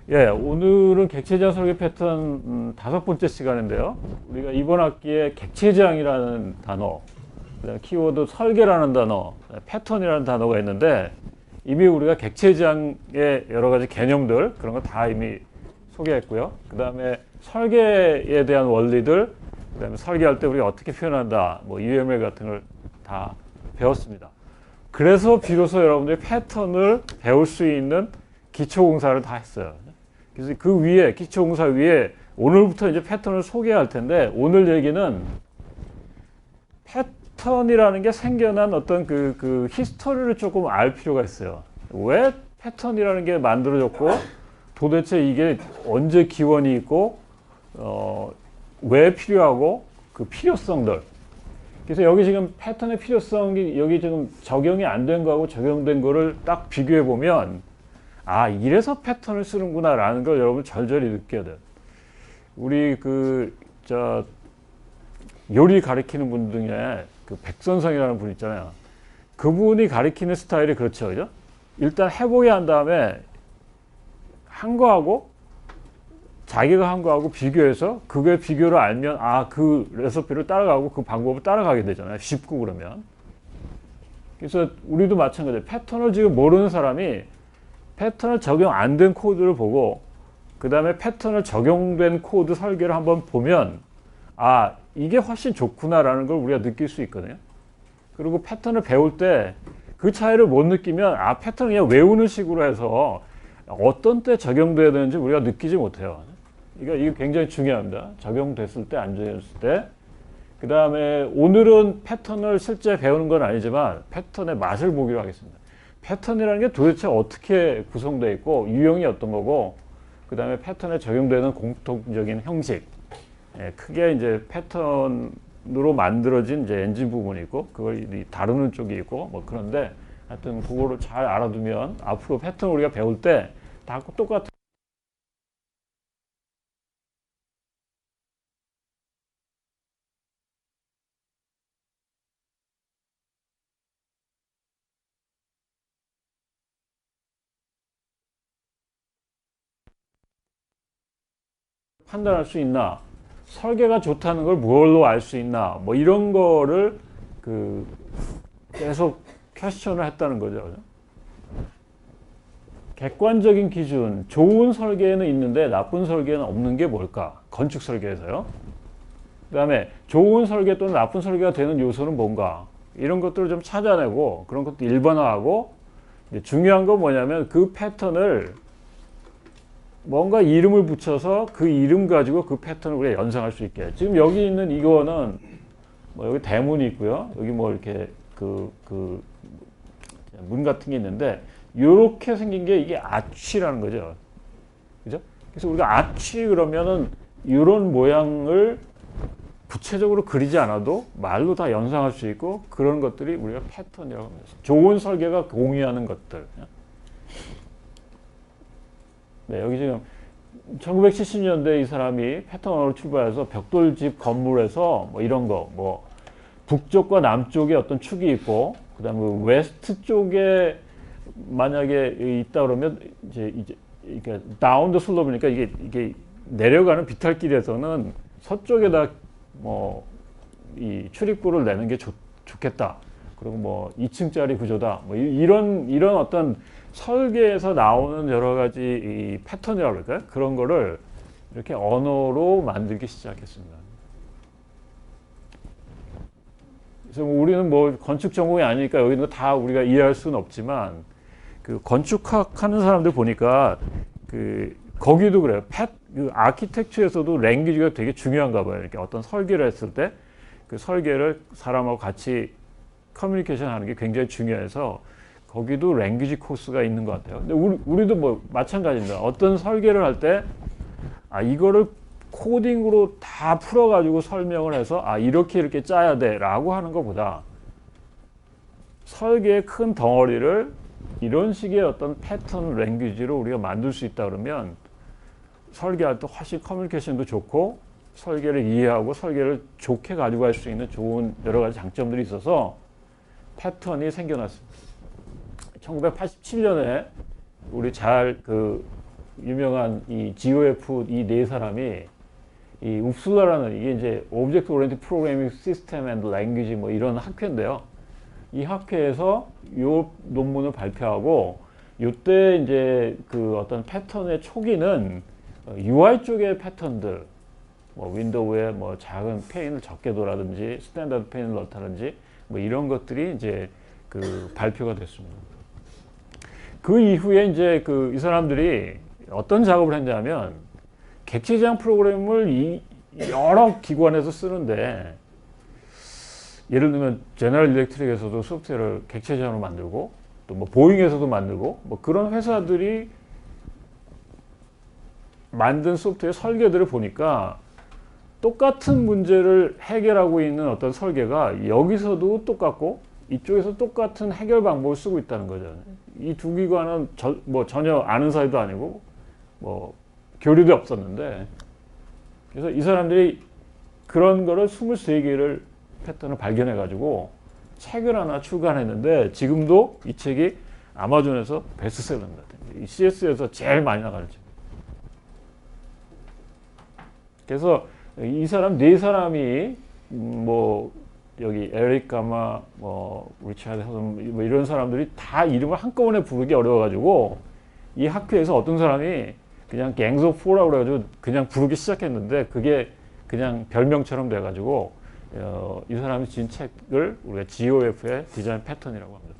예, 오늘은 객체지향 설계 패턴 5번째 시간인데요. 우리가 이번 학기에 객체지향이라는 단어, 그다음에 키워드 설계라는 단어, 패턴이라는 단어가 있는데 이미 우리가 객체지향의 여러 가지 개념들 그런 거 다 이미 소개했고요. 그다음에 설계에 대한 원리들, 그다음에 설계할 때 우리가 어떻게 표현한다, 뭐 UML 같은 걸 다 배웠습니다. 그래서 비로소 여러분들이 패턴을 배울 수 있는 기초공사를 다 했어요. 그래서 그 위에 기초공사 위에 오늘부터 이제 패턴을 소개할 텐데 오늘 얘기는 패턴이라는 게 생겨난 어떤 그 히스토리를 조금 알 필요가 있어요. 왜 패턴이라는 게 만들어졌고 도대체 이게 언제 기원이 있고 왜 필요하고 그 필요성들. 그래서 여기 지금 패턴의 필요성이 여기 지금 적용이 안 된 거하고 적용된 거를 딱 비교해 보면 아, 이래서 패턴을 쓰는구나 라는 걸 여러분 절절히 느껴야 돼요. 우리 요리 가리키는 분 중에 그 백선성이라는 분 있잖아요. 그분이 가리키는 스타일이 그렇죠. 그죠? 일단 해보게 한 다음에 한 거하고 자기가 한 거하고 비교해서 그게 비교를 알면 아, 그 레시피를 따라가고 그 방법을 따라가게 되잖아요. 쉽고 그러면. 그래서 우리도 마찬가지예요. 패턴을 지금 모르는 사람이 패턴을 적용 안 된 코드를 보고 그 다음에 패턴을 적용된 코드 설계를 한번 보면 아, 이게 훨씬 좋구나라는 걸 우리가 느낄 수 있거든요. 그리고 패턴을 배울 때 그 차이를 못 느끼면 아, 패턴을 그냥 외우는 식으로 해서 어떤 때 적용돼야 되는지 우리가 느끼지 못해요. 그러니까 이게 굉장히 중요합니다. 적용됐을 때, 안 적용됐을 때. 그 다음에 오늘은 패턴을 실제 배우는 건 아니지만 패턴의 맛을 보기로 하겠습니다. 패턴이라는 게 도대체 어떻게 구성되어 있고 유형이 어떤 거고 그 다음에 패턴에 적용되는 공통적인 형식, 크게 이제 패턴으로 만들어진 이제 엔진 부분이 있고 그걸 다루는 쪽이 있고 뭐 그런데 하여튼 그거를 잘 알아두면 앞으로 패턴 우리가 배울 때 다 똑같은 판단할 수 있나, 설계가 좋다는 걸 뭘로 알 수 있나, 뭐 이런 거를 그 계속 퀘스천을 했다는 거죠. 객관적인 기준, 좋은 설계는 있는데 나쁜 설계는 없는 게 뭘까? 건축 설계에서요. 그 다음에 좋은 설계 또는 나쁜 설계가 되는 요소는 뭔가? 이런 것들을 좀 찾아내고 그런 것도 일반화하고 중요한 건 뭐냐면 그 패턴을 뭔가 이름을 붙여서 그 이름 가지고 그 패턴을 우리가 연상할 수 있게. 지금 여기 있는 이거는 뭐 여기 대문이 있고요. 여기 뭐 이렇게 문 같은 게 있는데 이렇게 생긴 게 이게 아치라는 거죠. 그죠? 그래서 우리가 아치 그러면은 이런 모양을 구체적으로 그리지 않아도 말로 다 연상할 수 있고 그런 것들이 우리가 패턴이라고 합니다. 좋은 설계가 공유하는 것들. 네, 여기 지금 1970년대 이 사람이 패턴으로 출발해서 벽돌집 건물에서 뭐 이런 거, 뭐 북쪽과 남쪽에 어떤 축이 있고, 그 다음에 웨스트 쪽에 만약에 있다 그러면 이제 이게 다운드 슬로프니까 이게 내려가는 비탈길에서는 서쪽에다 뭐 이 출입구를 내는 게 좋겠다. 그리고 뭐 2층짜리 구조다. 뭐 이런 어떤 설계에서 나오는 여러 가지 이 패턴이라고 할까요? 그런 거를 이렇게 언어로 만들기 시작했습니다. 그래서 우리는 뭐 건축 전공이 아니니까 여기 있는 거 다 우리가 이해할 수는 없지만 그 건축학 하는 사람들 보니까 그 거기도 그래요. 그 아키텍처에서도 랭귀지가 되게 중요한가 봐요. 이렇게 어떤 설계를 했을 때 그 설계를 사람하고 같이 커뮤니케이션 하는 게 굉장히 중요해서 거기도 랭귀지 코스가 있는 것 같아요. 근데 우리도 뭐 마찬가지입니다. 어떤 설계를 할 때 아, 이거를 코딩으로 다 풀어가지고 설명을 해서 아, 이렇게 짜야 돼 라고 하는 것보다 설계의 큰 덩어리를 이런 식의 어떤 패턴 랭귀지로 우리가 만들 수 있다 그러면 설계할 때 훨씬 커뮤니케이션도 좋고 설계를 이해하고 설계를 좋게 가지고 갈 수 있는 좋은 여러 가지 장점들이 있어서 패턴이 생겨났습니다. 1987년에 우리 잘 유명한 이 GOF 이 네 사람이 이 웁슬러라는 이게 이제 Object Oriented Programming System and Language 뭐 이런 학회인데요. 이 학회에서 요 논문을 발표하고 요때 이제 그 어떤 패턴의 초기는 UI 쪽의 패턴들 뭐 윈도우에 뭐 작은 페인을 적게 둬라든지 스탠다드 페인을 넣다든지 뭐 이런 것들이 이제 그 발표가 됐습니다. 그 이후에 이제 그 이 사람들이 어떤 작업을 했냐면 객체 지향 프로그램을 여러 기관에서 쓰는데 예를 들면 제너럴 일렉트릭에서도 소프트웨어를 객체 지향으로 만들고 또 뭐 보잉에서도 만들고 뭐 그런 회사들이 만든 소프트웨어 설계들을 보니까 똑같은 문제를 해결하고 있는 어떤 설계가 여기서도 똑같고 이쪽에서 똑같은 해결 방법을 쓰고 있다는 거죠. 이 두 기관은 뭐 전혀 아는 사이도 아니고 뭐 교류도 없었는데 그래서 이 사람들이 그런 거를 23개를 패턴을 발견해 가지고 책을 하나 출간했는데 지금도 이 책이 아마존에서 베스트셀러입니다. 이 CS에서 제일 많이 나가는 책. 그래서 이 사람 네 사람이 뭐 여기 에릭 가마, 뭐 리차드 헤슨 뭐 이런 사람들이 다 이름을 한꺼번에 부르기 어려워가지고 이 학회에서 어떤 사람이 그냥 Gangs of Four라고 그래가지고 그냥 부르기 시작했는데 그게 그냥 별명처럼 돼가지고 이 사람이 지은 책을 우리가 GOF의 디자인 패턴이라고 합니다.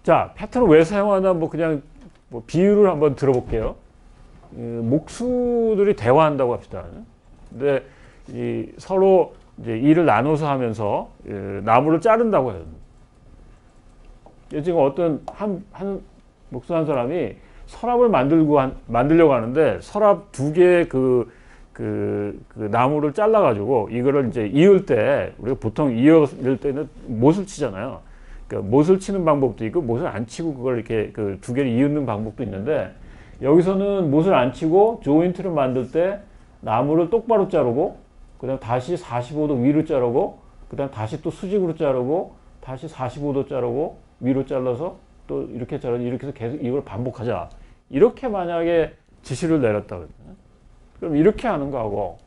자, 패턴을 왜 사용하나 뭐 그냥 뭐 비유를 한번 들어볼게요. 목수들이 대화한다고 합시다. 근데 서로 이제 일을 나눠서 하면서 나무를 자른다고 해요. 지금 어떤 한 목수 한 사람이 서랍을 만들려고 하는데 서랍 두 개의 그 나무를 잘라가지고 이거를 이제 이을 때 우리가 보통 이을 때는 못을 치잖아요. 그러니까 못을 치는 방법도 있고 못을 안 치고 그걸 이렇게 그 두 개를 이으는 방법도 있는데 여기서는 못을 안 치고 조인트를 만들 때 나무를 똑바로 자르고 그다음 다시 45도 위로 자르고 그다음 다시 또 수직으로 자르고 다시 45도 자르고 위로 잘라서 또 이렇게 자르고 이렇게 해서 계속 이걸 반복하자. 이렇게 만약에 지시를 내렸다 그러면 그럼 이렇게 하는 거하고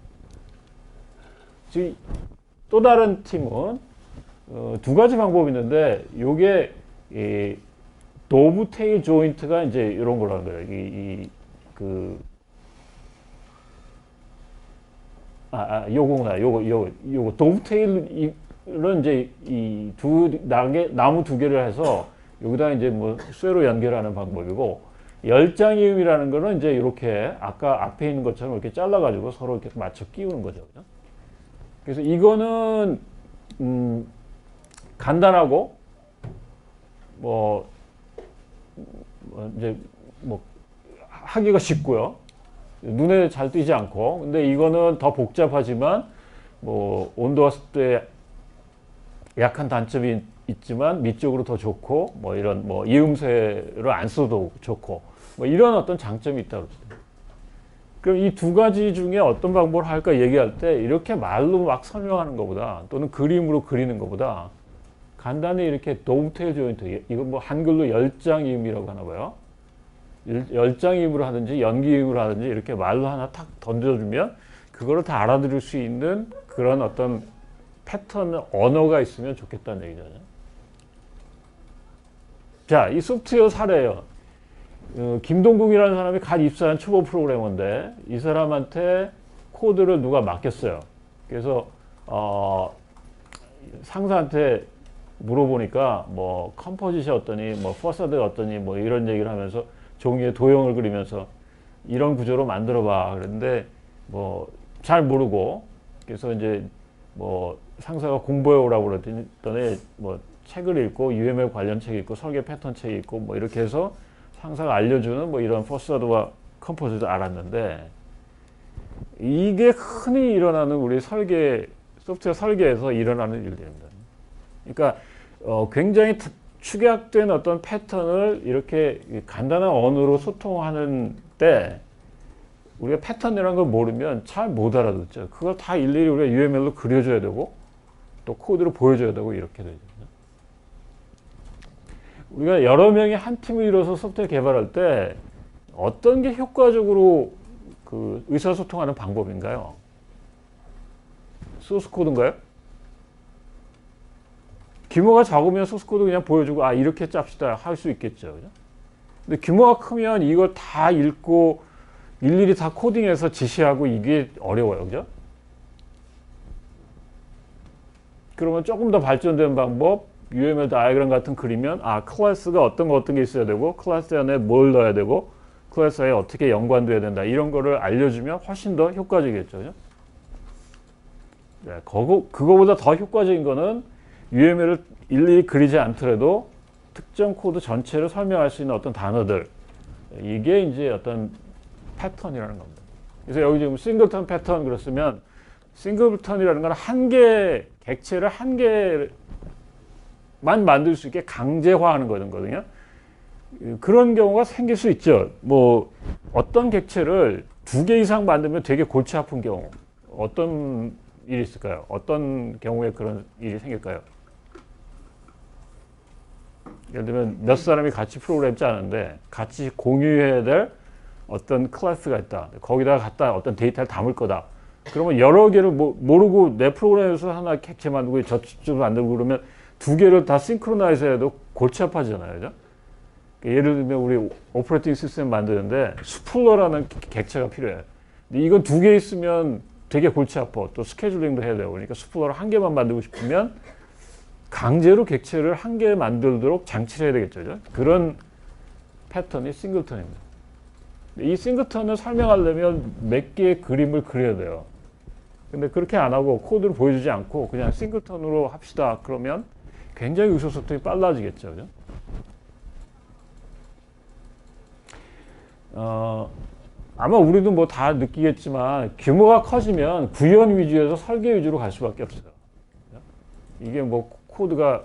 지금 또 다른 팀은 두 가지 방법이 있는데 요게 이 도브테일 조인트가 이제 이런 거라는 거예요. 요거구나. 요거 도브테일은 이제 이 나무 두 개를 해서 여기다 이제 뭐 쇠로 연결하는 방법이고 열장이음이라는 거는 이제 이렇게 아까 앞에 있는 것처럼 이렇게 잘라가지고 서로 이렇게 맞춰 끼우는 거죠. 그래서 이거는 간단하고 이제 뭐 하기가 쉽고요. 눈에 잘 띄지 않고. 근데 이거는 더 복잡하지만 뭐 온도와 습도에 약한 단점이 있지만 미적으로 더 좋고 뭐 이런 뭐 이음새를 안 써도 좋고 뭐 이런 어떤 장점이 있다고 그럽니다. 그럼 이 두 가지 중에 어떤 방법을 할까 얘기할 때 이렇게 말로 막 설명하는 것보다 또는 그림으로 그리는 것보다 간단히 이렇게 도브테일 조인트, 이거 뭐 한글로 열장이음이라고 하나 봐요. 열장이음으로 하든지 연기이음으로 하든지 이렇게 말로 하나 탁 던져주면 그거를 다 알아들을 수 있는 그런 어떤 패턴 언어가 있으면 좋겠다는 얘기죠. 자, 이 소프트웨어 사례예요. 김동국이라는 사람이 갓 입사한 초보 프로그래머인데 이 사람한테 코드를 누가 맡겼어요. 그래서 상사한테 물어보니까 뭐 컴포지션 어떠니 뭐 퍼사드 어떠니 뭐 이런 얘기를 하면서 종이에 도형을 그리면서 이런 구조로 만들어 봐 그랬는데 뭐 잘 모르고 그래서 이제 뭐 상사가 공부해 오라고 그랬더니 뭐 책을 읽고 UML 관련 책 읽고 설계 패턴 책 읽고 뭐 이렇게 해서 상사가 알려주는 뭐 이런 퍼사드와 컴포지션을 알았는데 이게 흔히 일어나는 우리 소프트웨어 설계에서 일어나는 일들입니다. 그러니까 굉장히 축약된 어떤 패턴을 이렇게 간단한 언어로 소통하는 때 우리가 패턴이라는 걸 모르면 잘 못 알아듣죠. 그걸 다 일일이 우리가 UML로 그려줘야 되고 또 코드로 보여줘야 되고 이렇게 되죠. 우리가 여러 명이 한 팀을 이뤄서 소프트웨어 개발할 때 어떤 게 효과적으로 그 의사소통하는 방법인가요? 소스 코드인가요? 규모가 작으면 소스 코드 그냥 보여주고 아 이렇게 짭시다 할 수 있겠죠. 그죠? 근데 규모가 크면 이걸 다 읽고 일일이 다 코딩해서 지시하고 이게 어려워요. 그죠? 그러면 조금 더 발전된 방법 UML 다이어그램 같은 그리면 아 클래스가 어떤 게 있어야 되고 클래스 안에 뭘 넣어야 되고 클래스에 어떻게 연관돼야 된다 이런 거를 알려주면 훨씬 더 효과적이겠죠. 그죠? 네, 그거보다 더 효과적인 거는 UML을 일일이 그리지 않더라도 특정 코드 전체를 설명할 수 있는 어떤 단어들 이게 이제 어떤 패턴이라는 겁니다. 그래서 여기 지금 싱글턴 패턴 그랬으면 싱글턴이라는 건 한 개 객체를 한 개만 만들 수 있게 강제화하는 거거든요. 그런 경우가 생길 수 있죠. 뭐 어떤 객체를 2개 이상 만들면 되게 골치 아픈 경우 어떤 일이 있을까요? 어떤 경우에 그런 일이 생길까요? 예를 들면 몇 사람이 같이 프로그램 짜는데 같이 공유해야 될 어떤 클래스가 있다. 거기다가 갖다 어떤 데이터를 담을 거다. 그러면 여러 개를 모르고 내 프로그램에서 하나 객체 만들고 저쪽 만들고 그러면 2개를 다 싱크로나이즈 해도 골치 아파지잖아요. 그죠? 예를 들면 우리 오퍼레이팅 시스템 만드는데 스플러라는 객체가 필요해요. 근데 이건 2개 있으면 되게 골치 아파. 또 스케줄링도 해야 되고 그러니까 스플러를 1개만 만들고 싶으면 강제로 객체를 1개 만들도록 장치를 해야 되겠죠. 그죠? 그런 패턴이 싱글턴입니다. 이 싱글턴을 설명하려면 몇 개의 그림을 그려야 돼요. 근데 그렇게 안 하고 코드를 보여주지 않고 그냥 싱글턴으로 합시다. 그러면 굉장히 의사소통이 빨라지겠죠. 그죠? 아마 우리도 뭐 다 느끼겠지만 규모가 커지면 구현 위주에서 설계 위주로 갈 수밖에 없어요. 이게 뭐 코드가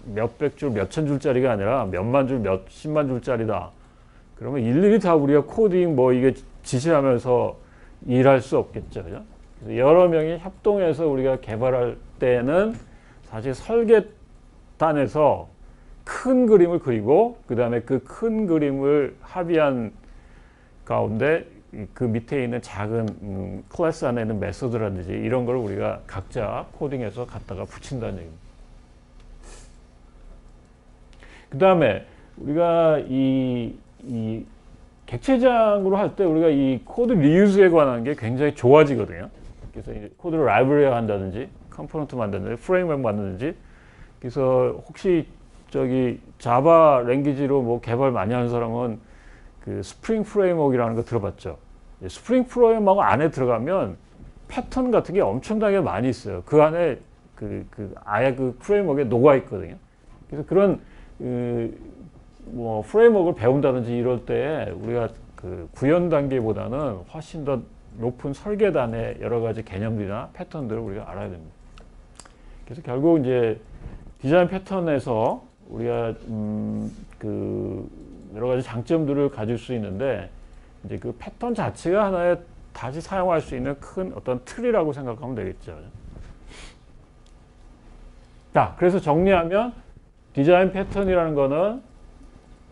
몇백 줄, 몇천 줄짜리가 아니라 몇만 줄, 몇십만 줄짜리다. 그러면 일일이 다 우리가 코딩 뭐 이게 지시하면서 일할 수 없겠죠. 그죠? 그래서 여러 명이 협동해서 우리가 개발할 때는 사실 설계단에서 큰 그림을 그리고 그 다음에 그 큰 그림을 합의한 가운데 그 밑에 있는 작은 클래스 안에 있는 메소드라든지 이런 걸 우리가 각자 코딩해서 갖다가 붙인다는 얘기입니다. 그 다음에 우리가 이 객체장으로 할 때 우리가 이 코드 리유즈에 관한 게 굉장히 좋아지거든요. 그래서 코드를 라이브러리 한다든지 컴포넌트 만든다든지 프레임워크 만든다든지 그래서 혹시 저기 자바 랭귀지로 뭐 개발 많이 하는 사람은 그 스프링 프레임워크라는 거 들어봤죠. 스프링 프레임워크 안에 들어가면 패턴 같은 게 엄청나게 많이 있어요. 그 안에 아예 그 프레임워크에 녹아 있거든요. 그래서 그런 뭐 프레임워크를 배운다든지 이럴 때 우리가 그 구현 단계보다는 훨씬 더 높은 설계단의 여러 가지 개념들이나 패턴들을 우리가 알아야 됩니다. 그래서 결국 이제 디자인 패턴에서 우리가 그 여러 가지 장점들을 가질 수 있는데 이제 그 패턴 자체가 하나의 다시 사용할 수 있는 큰 어떤 틀이라고 생각하면 되겠죠. 자, 그래서 정리하면 디자인 패턴이라는 거는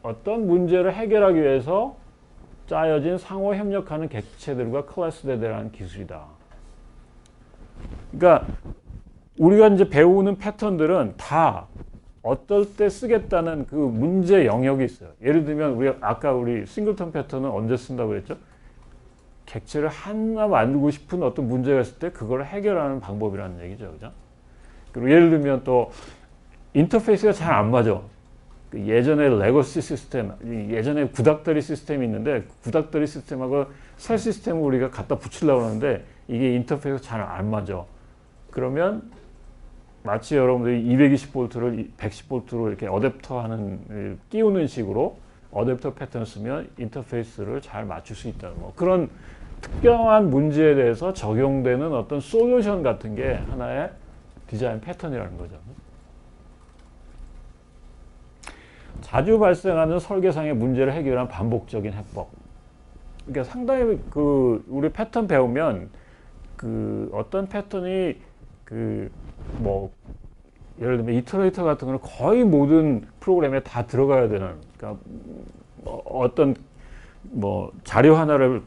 어떤 문제를 해결하기 위해서 짜여진 상호 협력하는 객체들과 클래스들에 대한 기술이다. 그러니까 우리가 이제 배우는 패턴들은 다 어떨 때 쓰겠다는 그 문제 영역이 있어요. 예를 들면 아까 우리 싱글턴 패턴은 언제 쓴다고 그랬죠? 객체를 하나 만들고 싶은 어떤 문제가 있을 때 그걸 해결하는 방법이라는 얘기죠. 그죠? 그리고 예를 들면 또 인터페이스가 잘 안 맞아. 예전에 레거시 시스템, 예전에 구닥다리 시스템이 있는데 구닥다리 시스템하고 새 시스템을 우리가 갖다 붙이려고 하는데 이게 인터페이스가 잘 안 맞아. 그러면 마치 여러분들이 220V를 110V로 이렇게 어댑터 하는, 끼우는 식으로 어댑터 패턴을 쓰면 인터페이스를 잘 맞출 수 있다는 뭐 그런 특정한 문제에 대해서 적용되는 어떤 솔루션 같은 게 하나의 디자인 패턴이라는 거죠. 자주 발생하는 설계상의 문제를 해결한 반복적인 해법. 그러니까 상당히 우리 패턴 배우면 어떤 패턴이 뭐 예를 들면 이터레이터 같은 거는 거의 모든 프로그램에 다 들어가야 되는, 그러니까 어떤 뭐 자료 하나를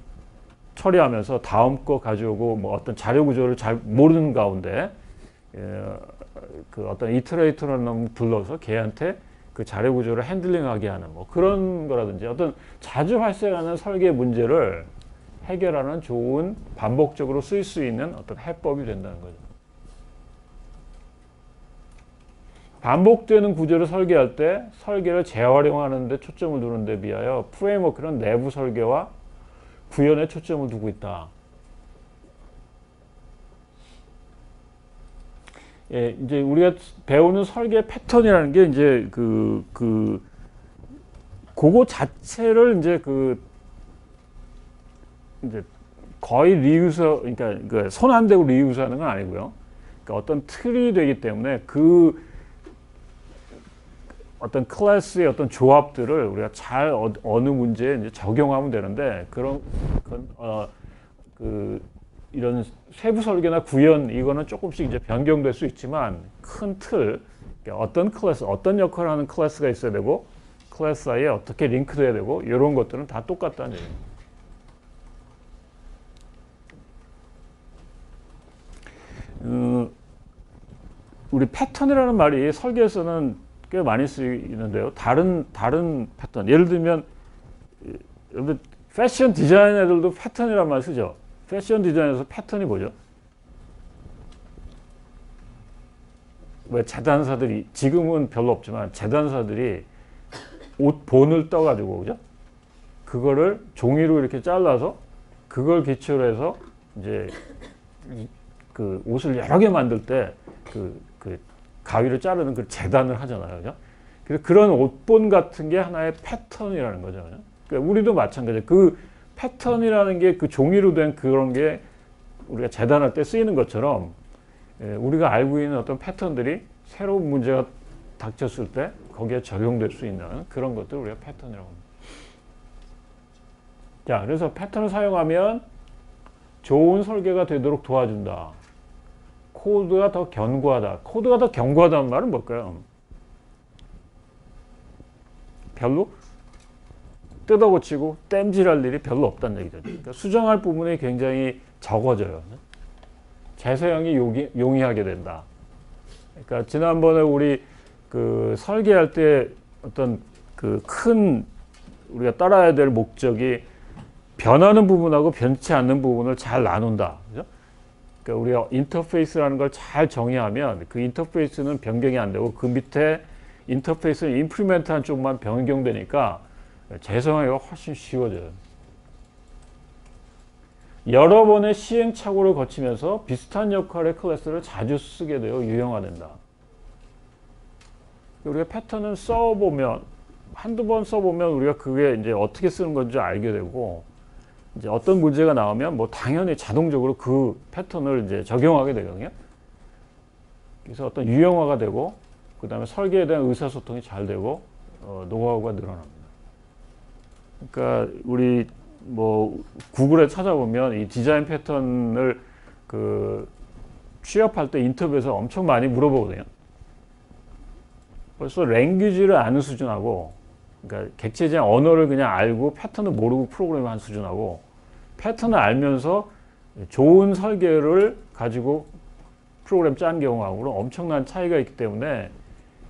처리하면서 다음 거 가져오고 뭐 어떤 자료 구조를 잘 모르는 가운데 그 어떤 이터레이터라는 놈 불러서 걔한테 그 자료 구조를 핸들링하게 하는 뭐 그런 거라든지 어떤 자주 발생하는 설계 문제를 해결하는 좋은 반복적으로 쓸 수 있는 어떤 해법이 된다는 거죠. 반복되는 구조를 설계할 때 설계를 재활용하는 데 초점을 두는 데 비하여 프레임워크는 내부 설계와 구현에 초점을 두고 있다. 예, 이제 우리가 배우는 설계 패턴이라는 게 이제 그거 자체를 이제 거의 리유스, 그러니까 그 손 안 대고 리유스하는 건 아니고요. 그러니까 어떤 틀이 되기 때문에 그 어떤 클래스의 어떤 조합들을 우리가 잘 어느 문제에 이제 적용하면 되는데 이런 세부 설계나 구현 이거는 조금씩 이제 변경될 수 있지만 큰 틀, 그러니까 어떤 클래스, 어떤 역할을 하는 클래스가 있어야 되고 클래스 사이에 어떻게 링크돼야 되고 이런 것들은 다 똑같다는 얘기입니다. 우리 패턴이라는 말이 설계에서는 꽤 많이 쓰이는데요. 다른 패턴. 예를 들면 패션 디자인 애들도 패턴이란 말 쓰죠. 패션 디자인에서 패턴이 뭐죠? 왜 재단사들이, 지금은 별로 없지만 재단사들이 옷 본을 떠가지고, 그죠? 그거를 종이로 이렇게 잘라서 그걸 기초로 해서 이제 그 옷을 여러 개 만들 때 그 가위를 자르는 그 재단을 하잖아요. 그죠? 그래서 그런 옷본 같은 게 하나의 패턴이라는 거죠. 그죠? 그러니까 우리도 마찬가지예요. 그 패턴이라는 게 그 종이로 된 그런 게 우리가 재단할 때 쓰이는 것처럼 우리가 알고 있는 어떤 패턴들이 새로운 문제가 닥쳤을 때 거기에 적용될 수 있는 그런 것들 우리가 패턴이라고 합니다. 자, 그래서 패턴을 사용하면 좋은 설계가 되도록 도와준다. 코드가 더 견고하다. 코드가 더 견고하다는 말은 뭘까요? 별로 뜯어고치고 땜질할 일이 별로 없다는 얘기죠. 그러니까 수정할 부분이 굉장히 적어져요. 재사용이 용이하게 된다. 그러니까 지난번에 우리 그 설계할 때 어떤 그 큰 우리가 따라야 될 목적이 변하는 부분하고 변치 않는 부분을 잘 나눈다. 그죠? 그러니까 우리가 인터페이스라는 걸 잘 정의하면 그 인터페이스는 변경이 안 되고 그 밑에 인터페이스는 임플리멘트한 쪽만 변경되니까 재사용하기가 훨씬 쉬워져요. 여러 번의 시행착오를 거치면서 비슷한 역할의 클래스를 자주 쓰게 되어 유형화된다. 우리가 패턴을 써보면 한두 번 써보면 우리가 그게 이제 어떻게 쓰는 건지 알게 되고 이제 어떤 문제가 나오면 뭐 당연히 자동적으로 그 패턴을 이제 적용하게 되거든요. 그래서 어떤 유형화가 되고 그 다음에 설계에 대한 의사소통이 잘 되고 노하우가 늘어납니다. 그러니까 우리 뭐 구글에 찾아보면 이 디자인 패턴을 그 취업할 때 인터뷰에서 엄청 많이 물어보거든요. 벌써 랭귀지를 아는 수준하고, 그러니까 객체지향 언어를 그냥 알고 패턴을 모르고 프로그램을 한 수준하고, 패턴을 알면서 좋은 설계를 가지고 프로그램 짠 경우하고는 엄청난 차이가 있기 때문에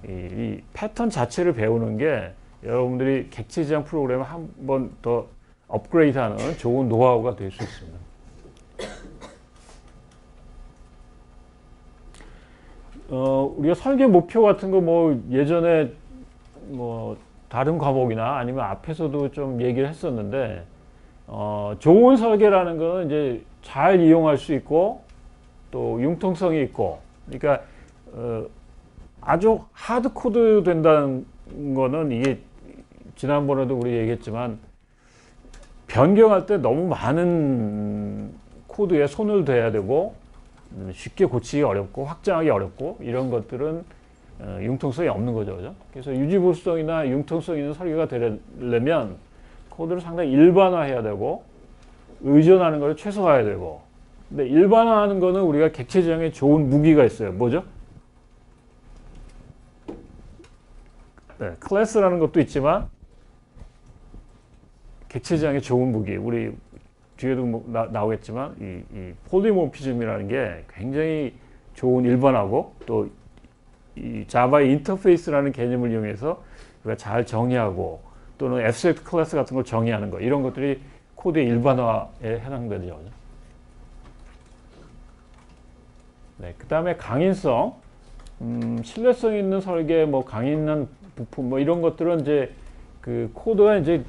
이 패턴 자체를 배우는 게 여러분들이 객체지향 프로그램을 한 번 더 업그레이드하는 좋은 노하우가 될 수 있습니다. 우리가 설계 목표 같은 거 뭐 예전에 뭐 다른 과목이나 아니면 앞에서도 좀 얘기를 했었는데 좋은 설계라는 거는 이제 잘 이용할 수 있고 또 융통성이 있고, 그러니까 아주 하드 코드 된다는 거는 이게 지난번에도 우리 얘기했지만 변경할 때 너무 많은 코드에 손을 대야 되고 쉽게 고치기 어렵고 확장하기 어렵고 이런 것들은 융통성이 없는 거죠. 그죠? 그래서 유지보수성이나 융통성 있는 설계가 되려면 코드를 상당히 일반화해야 되고 의존하는 걸 최소화해야 되고, 근데 일반화하는 거는 우리가 객체지향에 좋은 무기가 있어요. 뭐죠? 네, 클래스라는 것도 있지만 객체 지향에 좋은 무기, 우리 뒤에도 뭐 나오겠지만 이 폴리모피즘이라는 게 굉장히 좋은 일반화고 또 이 자바의 인터페이스라는 개념을 이용해서 우리가 잘 정의하고 또는 앱스트랙트 클래스 같은 걸 정의하는 거, 이런 것들이 코드의 일반화에 해당되죠. 네, 그 다음에 강인성, 신뢰성 있는 설계, 뭐 강인한 부품, 뭐 이런 것들은 이제 그 코드가 이제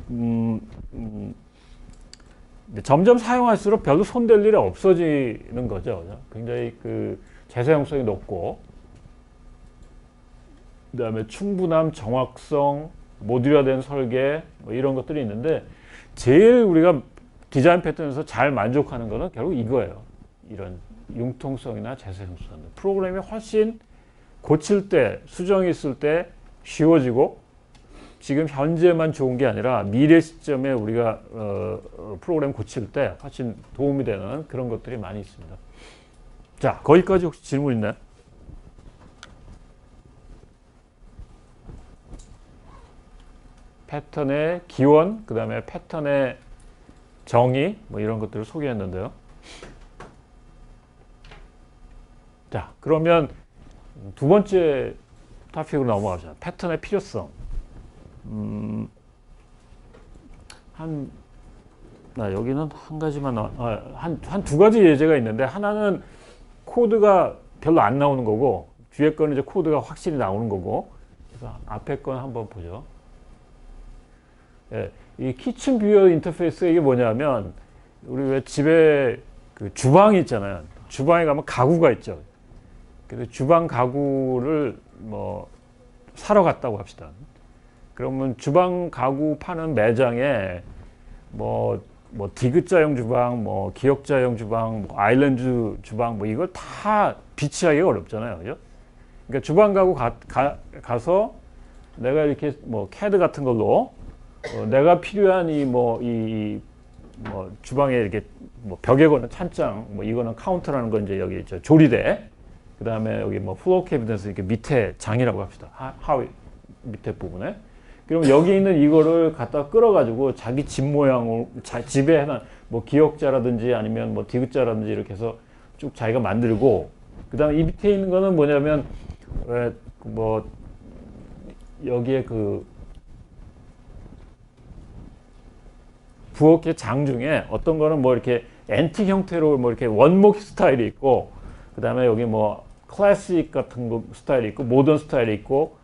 점점 사용할수록 별로 손댈 일이 없어지는 거죠. 굉장히 그 재사용성이 높고, 그 다음에 충분함, 정확성, 모듈화된 설계, 뭐 이런 것들이 있는데, 제일 우리가 디자인 패턴에서 잘 만족하는 거는 결국 이거예요. 이런 융통성이나 재사용성. 프로그램이 훨씬 고칠 때, 수정이 있을 때 쉬워지고, 지금 현재만 좋은 게 아니라 미래 시점에 우리가 프로그램 고칠 때 훨씬 도움이 되는 그런 것들이 많이 있습니다. 자, 거기까지 혹시 질문 있나요? 패턴의 기원, 그 다음에 패턴의 정의, 뭐 이런 것들을 소개했는데요. 자, 그러면 두 번째 토픽으로 넘어가죠. 패턴의 필요성. 여기는 한 가지만, 한 두 가지 예제가 있는데, 하나는 코드가 별로 안 나오는 거고, 뒤에 거는 이제 코드가 확실히 나오는 거고, 그래서 앞에 건 한번 보죠. 예, 이 키친 뷰어 인터페이스, 이게 뭐냐면, 우리 왜 집에 그 주방이 있잖아요. 주방에 가면 가구가 있죠. 그래서 주방 가구를 뭐 사러 갔다고 합시다. 그러면 주방 가구 파는 매장에 뭐 디귿자형 주방, 뭐 기역자형 주방, 뭐 아일랜드 주방, 뭐 이걸 다 비치하기가 어렵잖아요. 그죠? 그러니까 주방 가구 가서 내가 이렇게 뭐 캐드 같은 걸로 내가 필요한 뭐 주방에 이렇게 뭐 벽에 거는 찬장, 뭐 이거는 카운터라는 건 이제 여기 있죠. 조리대. 그 다음에 여기 뭐 플로어 캐비넷에서 이렇게 밑에 장이라고 합시다. 하위 밑에 부분에. 그럼 여기 있는 이거를 갖다 끌어가지고 자기 집 모양으로, 집에 해놔, 뭐 기역자라든지 아니면 뭐 디귿자라든지 이렇게 해서 쭉 자기가 만들고, 그 다음에 이 밑에 있는 거는 뭐냐면, 뭐, 여기에 그, 부엌의 장 중에 어떤 거는 뭐 이렇게 앤틱 형태로 뭐 이렇게 원목 스타일이 있고, 그 다음에 여기 뭐 클래식 같은 거 스타일이 있고, 모던 스타일이 있고,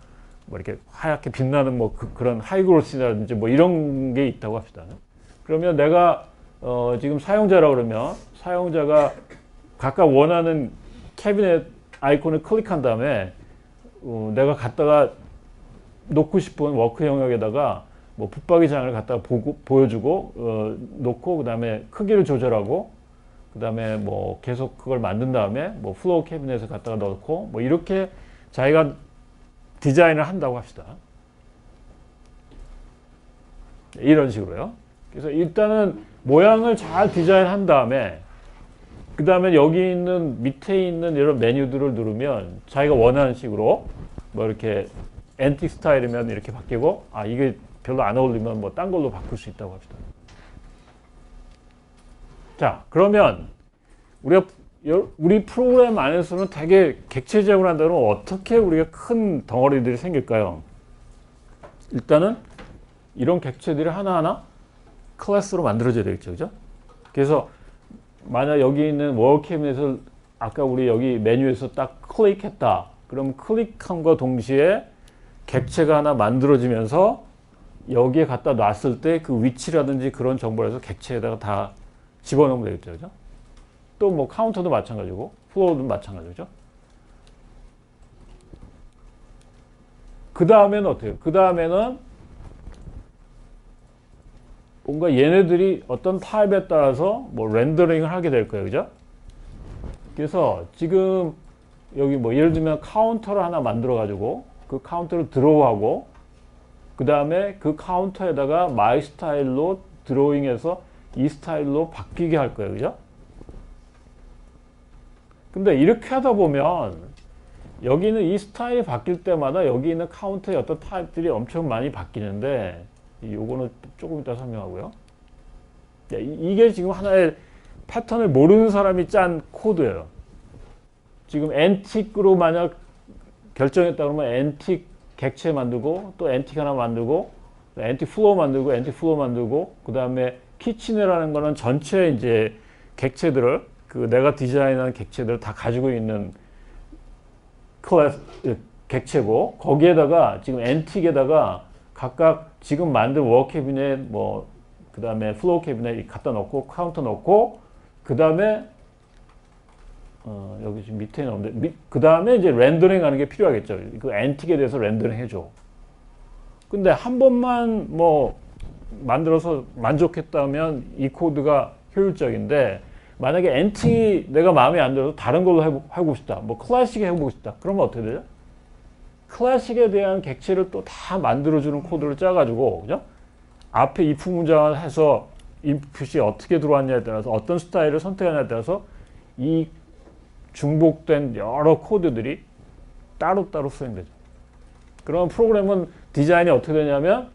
뭐 이렇게 하얗게 빛나는 뭐 그런 하이그로시라든지 뭐 이런 게 있다고 합시다. 그러면 내가 지금 사용자라 그러면 사용자가 각각 원하는 캐비넷 아이콘을 클릭한 다음에 내가 갖다가 놓고 싶은 워크 영역에다가 뭐 붙박이 장을 갖다가 보여주고 놓고, 그 다음에 크기를 조절하고, 그 다음에 뭐 계속 그걸 만든 다음에 뭐 플로어 캐비넷을 갖다가 넣고, 뭐 이렇게 자기가 디자인을 한다고 합시다. 이런 식으로요. 그래서 일단은 모양을 잘 디자인한 다음에, 그 다음에 여기 있는 밑에 있는 이런 메뉴들을 누르면 자기가 원하는 식으로 뭐 이렇게 앤틱 스타일이면 이렇게 바뀌고, 이게 별로 안 어울리면 뭐 딴 걸로 바꿀 수 있다고 합시다. 자, 그러면 우리 프로그램 안에서는 되게 객체 지향을 한다면 어떻게 우리가 큰 덩어리들이 생길까요? 일단은 이런 객체들이 하나하나 클래스로 만들어져야 되겠죠. 그죠? 그래서 만약 여기 있는 워크 캐비넷을 아까 우리 여기 메뉴에서 딱 클릭했다. 그럼 클릭함과 동시에 객체가 하나 만들어지면서 여기에 갖다 놨을 때 그 위치라든지 그런 정보를 해서 객체에다가 다 집어넣으면 되겠죠. 그죠? 또 뭐 카운터도 마찬가지고 플로어도 마찬가지죠. 그 다음에는 어때요? 그 다음에는 뭔가 얘네들이 어떤 타입에 따라서 뭐 렌더링을 하게 될 거예요. 그죠? 그래서 지금 여기 뭐 예를 들면 카운터를 하나 만들어 가지고 그 카운터를 드로우하고, 그 다음에 그 카운터에다가 마이 스타일로 드로잉해서 이 스타일로 바뀌게 할 거예요. 그죠? 근데 이렇게 하다 보면 여기는 이 스타일이 바뀔 때마다 여기 있는 카운터의 어떤 타입들이 엄청 많이 바뀌는데 요거는 조금 이따 설명하고요. 이게 지금 하나의 패턴을 모르는 사람이 짠 코드예요. 지금 엔틱으로 만약 결정했다 그러면 엔틱 객체 만들고 또 엔틱 하나 만들고 엔틱 플로어 만들고 엔틱 플로어 만들고 그 다음에 키친이라는 거는 전체 이제 객체들을 그 내가 디자인한 객체들을 다 가지고 있는 클래스 객체고 거기에다가 지금 엔틱에다가 각각 지금 만든 워크 캐비넷 뭐 그 다음에 플로우 캐비넷 갖다 놓고 카운터 놓고 그 다음에 여기 지금 밑에 나오는데 그 다음에 이제 렌더링 하는 게 필요하겠죠. 그 엔틱에 대해서 렌더링 해줘. 근데 한 번만 뭐 만들어서 만족했다면 이 코드가 효율적인데 만약에 엔틱이 내가 마음에 안 들어서 다른 걸로 해보고 싶다. 뭐 클래식 해보고 싶다. 그러면 어떻게 되죠? 클래식에 대한 객체를 또 다 만들어주는 코드를 짜가지고 그죠? 앞에 if 문장을 해서 input이 어떻게 들어왔냐에 따라서 어떤 스타일을 선택하냐에 따라서 이 중복된 여러 코드들이 따로따로 수행되죠. 그럼 프로그램은 디자인이 어떻게 되냐면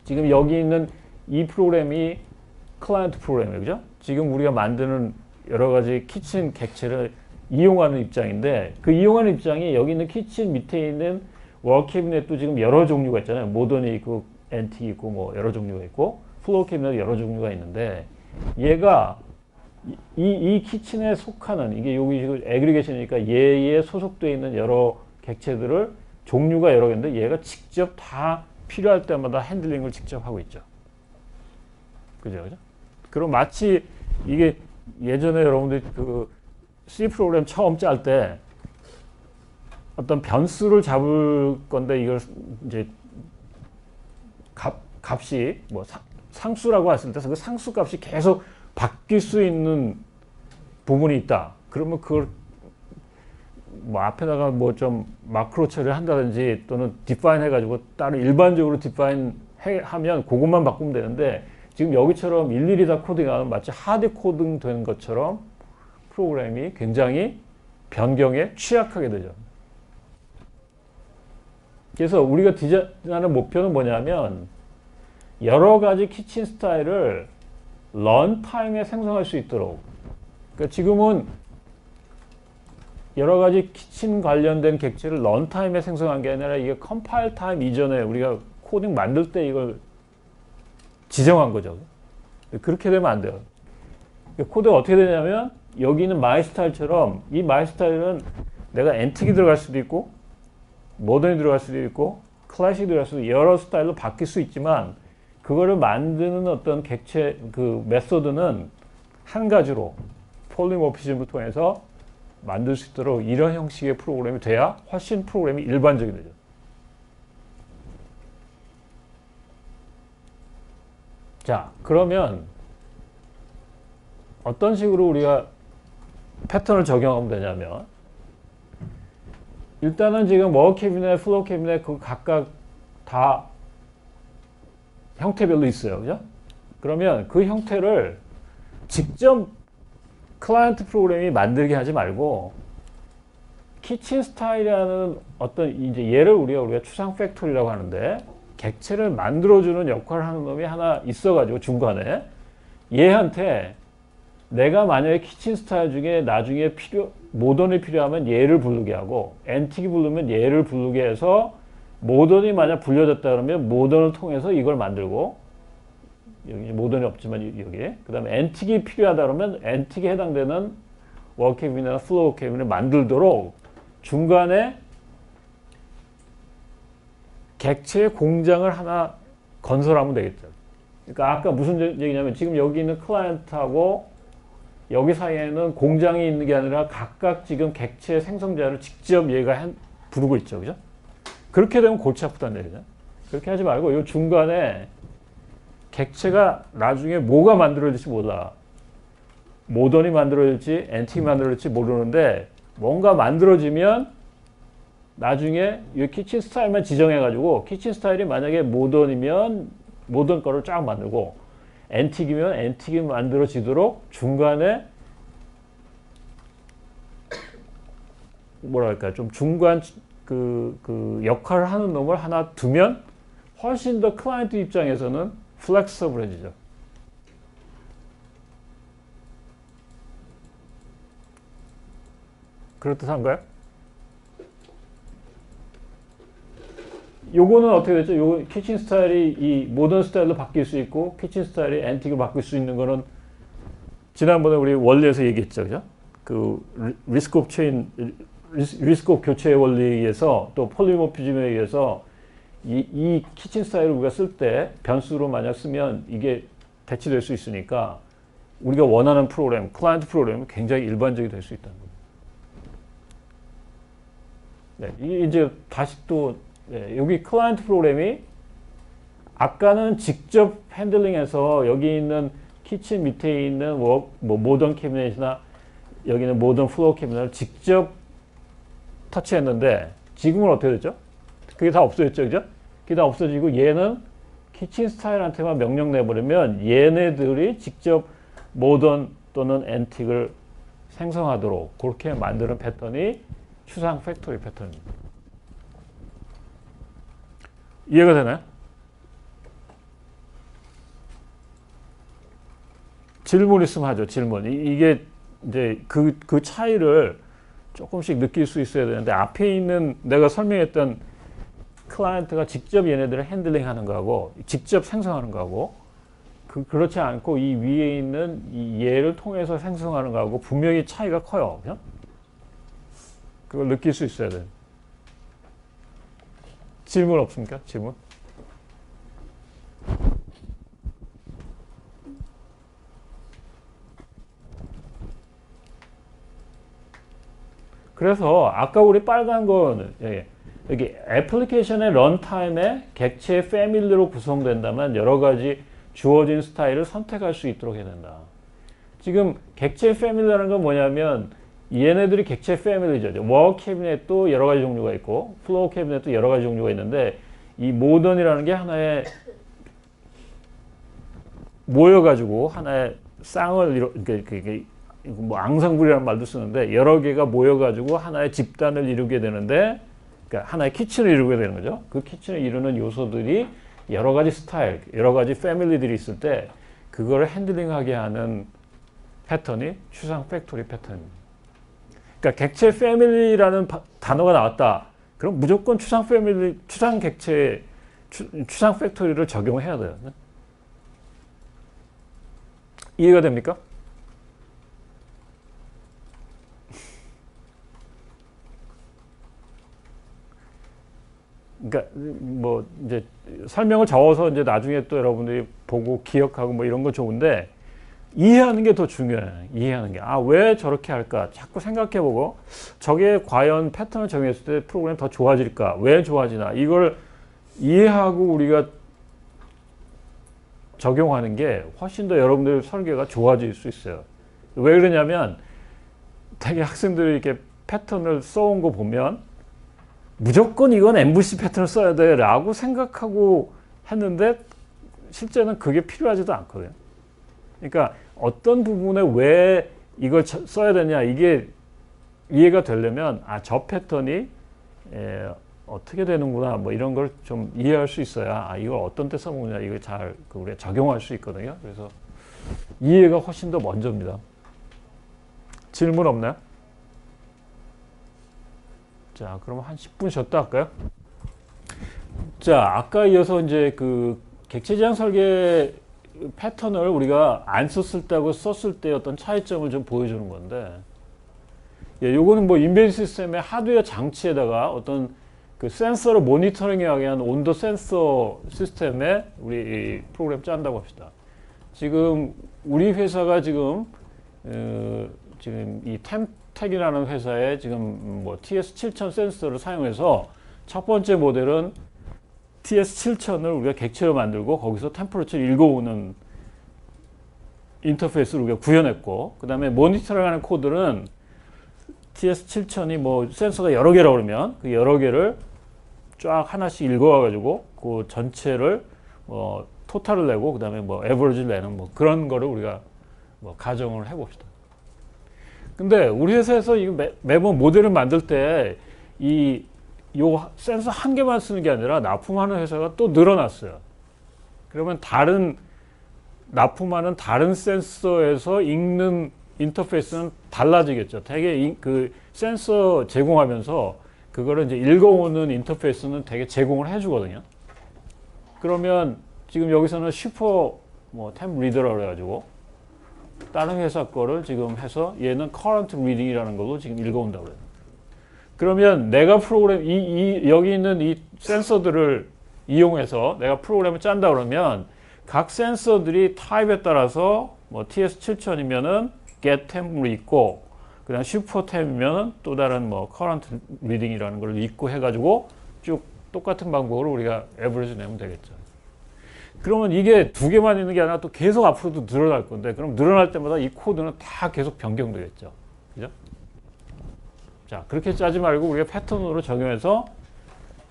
지금 여기 있는 이 프로그램이 클라이언트 프로그램이에요. 그죠? 지금 우리가 만드는 여러 가지 키친 객체를 이용하는 입장인데 그 이용하는 입장이 여기 있는 키친 밑에 있는 워크 캐비넷도 지금 여러 종류가 있잖아요. 모던이 있고 엔틱이 있고 뭐 여러 종류가 있고 플로어 캐비넷 여러 종류가 있는데 얘가 이 키친에 속하는 이게 여기 지금 애그리게이션이니까 얘에 소속되어 있는 여러 객체들을 종류가 여러 개인데 얘가 직접 다 필요할 때마다 핸들링을 직접 하고 있죠. 그죠? 그죠? 그럼 마치 이게 예전에 여러분들이 그 C 프로그램 처음 짤 때 어떤 변수를 잡을 건데 이걸 이제 값이 뭐 상수라고 했을 때 그 상수 값이 계속 바뀔 수 있는 부분이 있다. 그러면 그걸 뭐 앞에다가 뭐 좀 마크로 처리를 한다든지 또는 디파인 해가지고 다른 일반적으로 디파인 하면 그것만 바꾸면 되는데 지금 여기처럼 일일이 다 코딩하면 마치 하드 코딩 된 것처럼 프로그램이 굉장히 변경에 취약하게 되죠. 그래서 우리가 디자인하는 목표는 뭐냐면 여러 가지 키친 스타일을 런타임에 생성할 수 있도록. 그러니까 지금은 여러 가지 키친 관련된 객체를 런타임에 생성한 게 아니라 이게 컴파일 타임 이전에 우리가 코딩 만들 때 이걸 지정한 거죠. 그렇게 되면 안 돼요. 코드가 어떻게 되냐면 여기 있는 마이스타일처럼 이 마이스타일은 내가 엔틱이 들어갈 수도 있고 모던이 들어갈 수도 있고 클래식이 들어갈 수도 있고 여러 스타일로 바뀔 수 있지만 그거를 만드는 어떤 객체 그 메소드는 한 가지로 폴리모피즘을 통해서 만들 수 있도록 이런 형식의 프로그램이 돼야 훨씬 프로그램이 일반적이 되죠. 자, 그러면 어떤 식으로 우리가 패턴을 적용하면 되냐면 일단은 지금 워크 캐비넷, 플로우 캐비넷 그 각각 다 형태별로 있어요. 그죠? 그러면 그 형태를 직접 클라이언트 프로그램이 만들게 하지 말고 키친 스타일이라는 어떤 이제 얘를 우리가 추상 팩토리라고 하는데 객체를 만들어주는 역할을 하는 놈이 하나 있어가지고 중간에 얘한테 내가 만약에 키친 스타일 중에 나중에 모던이 필요하면 얘를 부르게 하고 엔틱이 부르면 얘를 부르게 해서 모던이 만약 불려졌다 그러면 모던을 통해서 이걸 만들고 여기 모던이 없지만 여기에 그 다음에 엔틱이 필요하다 그러면 엔틱에 해당되는 워크 캐비넷이나 플로우 캐비넷을 만들도록 중간에 객체의 공장을 하나 건설하면 되겠죠. 그러니까 아까 무슨 얘기냐면 지금 여기 있는 클라이언트하고 여기 사이에는 공장이 있는 게 아니라 각각 지금 객체 생성자를 직접 얘가 부르고 있죠. 그죠? 그렇게 되면 골치 아프다는 얘기죠. 그렇게 하지 말고 이 중간에 객체가 나중에 뭐가 만들어질지 몰라. 모던이 만들어질지 엔틱이 만들어질지 모르는데 뭔가 만들어지면 나중에 이 키친 스타일만 지정해가지고 키친 스타일이 만약에 모던이면 모던 거를 쫙 만들고 엔틱이면 엔틱이 만들어지도록 중간에 뭐랄까 좀 중간 그 역할을 하는 놈을 하나 두면 훨씬 더 클라이언트 입장에서는 플렉서블해지죠. 그렇듯한가요? 요거는 어떻게 됐죠? 요 키친 스타일이 이 모던 스타일로 바뀔 수 있고 키친 스타일이 앤틱으로 바뀔 수 있는 거는 지난번에 우리 원리에서 얘기했죠, 그죠? 그 리스크 오브 체인, 리스크 오브 교체의 원리에 의해서 또 폴리모피즘에 의해서 이 키친 스타일을 우리가 쓸 때 변수로 만약 쓰면 이게 대치될 수 있으니까 우리가 원하는 프로그램, 클라이언트 프로그램은 굉장히 일반적이 될 수 있다는 거예요. 네, 이제 다시 또 네, 여기 클라이언트 프로그램이 아까는 직접 핸들링해서 여기 있는 키친 밑에 있는 뭐 모던 캐비넷이나 여기는 모던 플로어 캐비넷을 직접 터치했는데 지금은 어떻게 됐죠? 그게 다 없어졌죠, 그죠? 그게 다 없어지고 얘는 키친 스타일한테만 명령 내버리면 얘네들이 직접 모던 또는 앤틱을 생성하도록 그렇게 만드는 패턴이 추상 팩토리 패턴입니다. 이해가 되나요? 질문 있으면 하죠, 질문. 이게 이제 그 차이를 조금씩 느낄 수 있어야 되는데 앞에 있는 내가 설명했던 클라이언트가 직접 얘네들을 핸들링 하는 거하고 직접 생성하는 거하고 그렇지 않고 이 위에 있는 이 얘를 통해서 생성하는 거하고 분명히 차이가 커요. 그죠? 그걸 느낄 수 있어야 돼요. 질문 없습니까? 질문? 그래서 아까 우리 빨간 거는 여기 애플리케이션의 런타임에 객체 패밀리로 구성된다면 여러 가지 주어진 스타일을 선택할 수 있도록 해야 된다. 지금 객체 패밀리라는 건 뭐냐면 얘네들이 객체 패밀리죠. 워 캐비넷도 여러 가지 종류가 있고 플로어 캐비넷도 여러 가지 종류가 있는데 이 모던이라는 게 하나의 모여가지고 하나의 쌍을 이렇게 뭐 앙상블이라는 말도 쓰는데 여러 개가 모여가지고 하나의 집단을 이루게 되는데 그러니까 하나의 키친을 이루게 되는 거죠. 그 키친을 이루는 요소들이 여러 가지 스타일, 여러 가지 패밀리들이 있을 때 그거를 핸들링하게 하는 패턴이 추상 팩토리 패턴입니다. 그러니까 객체 패밀리라는 단어가 나왔다. 그럼 무조건 추상 패밀리, 추상 객체, 추상 팩토리를 적용해야 돼요. 이해가 됩니까? 그러니까 뭐 이제 설명을 적어서 이제 나중에 또 여러분들이 보고 기억하고 뭐 이런 거 좋은데 이해하는 게 더 중요해요. 이해하는 게. 아, 왜 저렇게 할까? 자꾸 생각해보고 저게 과연 패턴을 정했을 때 프로그램이 더 좋아질까? 왜 좋아지나? 이걸 이해하고 우리가 적용하는 게 훨씬 더 여러분들 설계가 좋아질 수 있어요. 왜 그러냐면 되게 학생들이 이렇게 패턴을 써온 거 보면 무조건 이건 MVC 패턴을 써야 돼 라고 생각하고 했는데 실제는 그게 필요하지도 않거든요. 그러니까 어떤 부분에 왜 이걸 써야 되냐 이게 이해가 되려면 아, 저 패턴이 어떻게 되는구나 뭐 이런 걸 좀 이해할 수 있어야 아, 이걸 어떤 때 써먹느냐 이걸 잘 우리가 적용할 수 있거든요. 그래서 이해가 훨씬 더 먼저입니다. 질문 없나요? 자, 그럼 한 10분 쉬었다 할까요? 자, 아까 이어서 이제 그 객체 지향 설계 패턴을 우리가 안 썼을 때하고 썼을 때 어떤 차이점을 좀 보여주는 건데, 예, 요거는 뭐 인베이드 시스템의 하드웨어 장치에다가 어떤 그 센서를 모니터링하게 하는 온도 센서 시스템에 우리 이 프로그램 짠다고 합시다. 지금 우리 회사가 지금 지금 이 템텍이라는 회사에 지금 뭐 TS7000 센서를 사용해서 첫 번째 모델은 TS7000을 우리가 객체로 만들고 거기서 템퍼러처를 읽어오는 인터페이스를 우리가 구현했고, 그 다음에 모니터링하는 코드는 TS7000이 뭐 센서가 여러 개라고 그러면 그 여러 개를 쫙 하나씩 읽어와가지고 그 전체를 토탈을 내고 그 다음에 뭐 에버리지를 내는 뭐 그런 거를 우리가 뭐 가정을 해봅시다. 근데 우리 회사에서 이거 매번 모델을 만들 때 요 센서 한 개만 쓰는 게 아니라 납품하는 회사가 또 늘어났어요. 그러면 납품하는 다른 센서에서 읽는 인터페이스는 달라지겠죠. 되게 그 센서 제공하면서 그거를 이제 읽어오는 인터페이스는 되게 제공을 해주거든요. 그러면 지금 여기서는 슈퍼 템 리더라고 그래가지고 다른 회사 거를 지금 해서 얘는 current reading이라는 걸로 지금 읽어온다고 그래요. 그러면 내가 프로그램 여기 있는 이 센서들을 이용해서 내가 프로그램을 짠다 그러면 각 센서들이 타입에 따라서 TS7000이면은 get템으로 있고 그다음 슈퍼템이면은 또 다른 current reading이라는 걸 읽고 해가지고 쭉 똑같은 방법으로 우리가 에버리지 내면 되겠죠. 그러면 이게 두 개만 있는 게 아니라 또 계속 앞으로도 늘어날 건데 그럼 늘어날 때마다 이 코드는 다 계속 변경되겠죠. 그죠? 자, 그렇게 짜지 말고 우리가 패턴으로 적용해서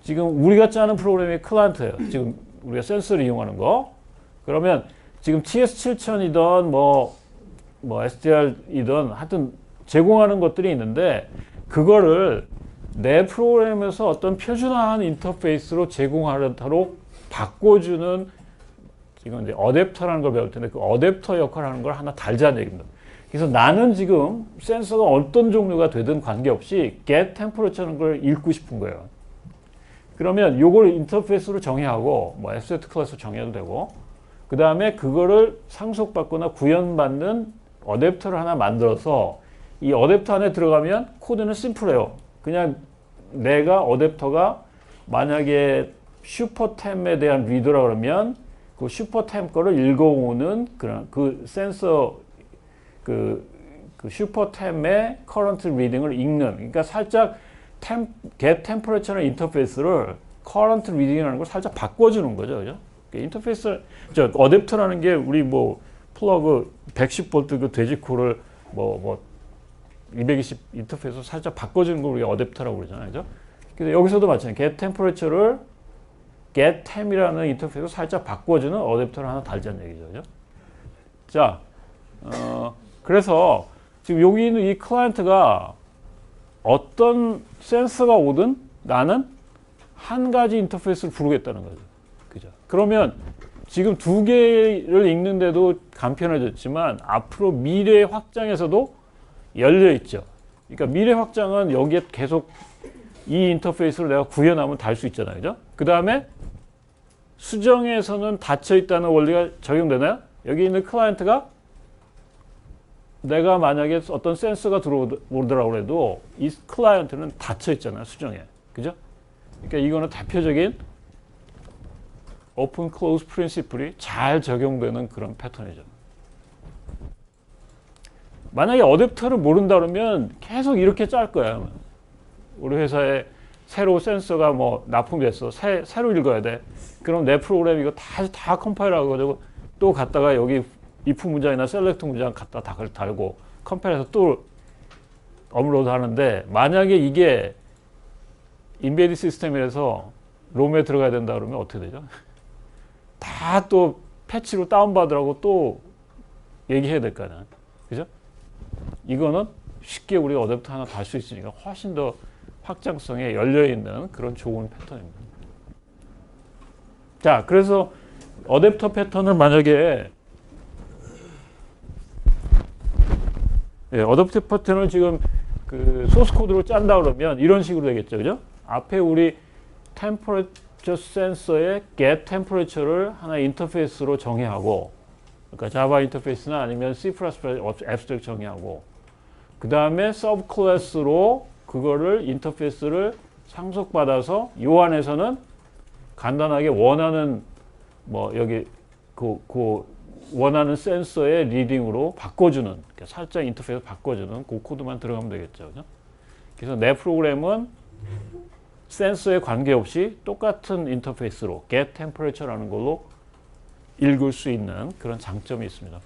지금 우리가 짜는 프로그램이 클라이언트예요. 지금 우리가 센서를 이용하는 거. 그러면 지금 TS7000이든 SDR이든 하여튼 제공하는 것들이 있는데 그거를 내 프로그램에서 어떤 표준화한 인터페이스로 제공하도록 바꿔주는 지금 이제 어댑터라는 걸 배울 텐데 그 어댑터 역할을 하는 걸 하나 달자는 얘기입니다. 그래서 나는 지금 센서가 어떤 종류가 되든 관계없이 get temperature라는 걸 읽고 싶은 거예요. 그러면 요걸 인터페이스로 정의하고 abstract 클래스로 정의해도 되고 그 다음에 그거를 상속받거나 구현받는 어댑터를 하나 만들어서 이 어댑터 안에 들어가면 코드는 심플해요. 그냥 내가 어댑터가 만약에 슈퍼템에 대한 리더라 그러면 그 슈퍼템 거를 읽어오는 그런 그 센서 그 슈퍼템의 current reading을 읽는 그러니까 살짝 get temperature의 인터페이스를 current reading이라는 걸 살짝 바꿔주는 거죠, 그죠? 인터페이스 어댑터라는 게 우리 플러그 110V 그 돼지코를 220 인터페이스로 살짝 바꿔주는 걸 우리가 어댑터라고 그러잖아요, 그죠? 그래서 여기서도 마찬가지 get temperature를 get tem이라는 인터페이스로 살짝 바꿔주는 어댑터를 하나 달자는 얘기죠, 그죠? 자, 그래서 지금 여기 있는 이 클라이언트가 어떤 센서가 오든 나는 한 가지 인터페이스를 부르겠다는 거죠. 그죠? 그러면 지금 두 개를 읽는데도 간편해졌지만 앞으로 미래 확장에서도 열려 있죠. 그러니까 미래 확장은 여기에 계속 이 인터페이스를 내가 구현하면 달 수 있잖아요. 그죠? 그 다음에 수정에서는 닫혀 있다는 원리가 적용되나요? 여기 있는 클라이언트가 내가 만약에 어떤 센서가 들어오더라고 해도 이 클라이언트는 닫혀 있잖아요. 수정에. 그죠? 그러니까 이거는 대표적인 오픈 클로즈 프린시플이 잘 적용되는 그런 패턴이죠. 만약에 어댑터를 모른다 그러면 계속 이렇게 짤 거야. 우리 회사에 새로 센서가 납품됐어. 새로 읽어야 돼. 그럼 내 프로그램 이거 다 컴파일 하고 또 갔다가 여기 if 문장이나 select 문장 갖다 달고 컴파일해서 또 업로드 하는데 만약에 이게 인베디드 시스템에서 롬에 들어가야 된다 그러면 어떻게 되죠? 다 또 패치로 다운받으라고 또 얘기해야 될 거 아니야. 그죠? 이거는 쉽게 우리 어댑터 하나 달 수 있으니까 훨씬 더 확장성에 열려있는 그런 좋은 패턴입니다. 자, 그래서 어댑터 패턴을 만약에 어댑터 패턴을 지금 그 소스 코드로 짠다 그러면 이런 식으로 되겠죠. 그죠? 앞에 우리 템퍼레처 센서의 get temperature를 하나 인터페이스로 정의하고 그러니까 자바 인터페이스나 아니면 C++ abstract 정의하고 그 다음에 서브 클래스로 그거를 인터페이스를 상속받아서 요 안에서는 간단하게 원하는 여기 원하는 센서의 리딩으로 바꿔주는 그러니까 살짝 인터페이스 바꿔주는 그 코드만 들어가면 되겠죠. 그죠? 그래서 내 프로그램은 센서에 관계없이 똑같은 인터페이스로 get temperature라는 걸로 읽을 수 있는 그런 장점이 있습니다.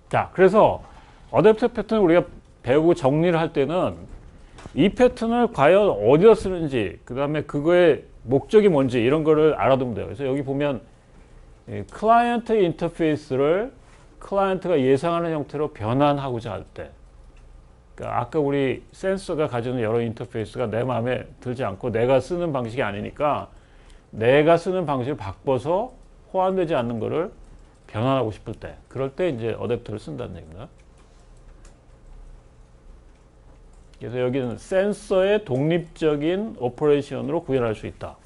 자, 그래서 어댑터 패턴을 우리가 배우고 정리를 할 때는 이 패턴을 과연 어디다 쓰는지 그 다음에 그거의 목적이 뭔지 이런 거를 알아두면 돼요. 그래서 여기 보면 클라이언트 인터페이스를 클라이언트가 예상하는 형태로 변환하고자 할 때, 그러니까 아까 우리 센서가 가지는 여러 인터페이스가 내 마음에 들지 않고 내가 쓰는 방식이 아니니까 내가 쓰는 방식을 바꿔서 호환되지 않는 거를 변환하고 싶을 때, 그럴 때 이제 어댑터를 쓴다는 얘기입니다. 그래서 여기는 센서의 독립적인 오퍼레이션으로 구현할 수 있다.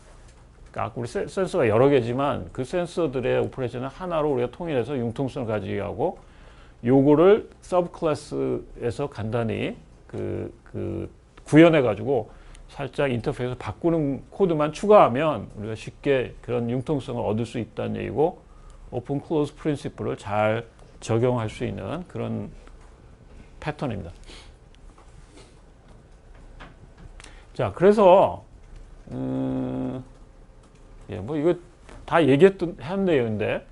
그러니까 아까 우리 센서가 여러 개지만 그 센서들의 오퍼레이션은 하나로 우리가 통일해서 융통성을 가지게 하고, 요거를 서브 클래스에서 간단히 구현해 가지고 살짝 인터페이스 바꾸는 코드만 추가하면 우리가 쉽게 그런 융통성을 얻을 수 있다는 얘기고, 오픈 클로즈 프린시플을 잘 적용할 수 있는 그런 패턴입니다. 자, 그래서 뭐 이거 다 한 내용인데,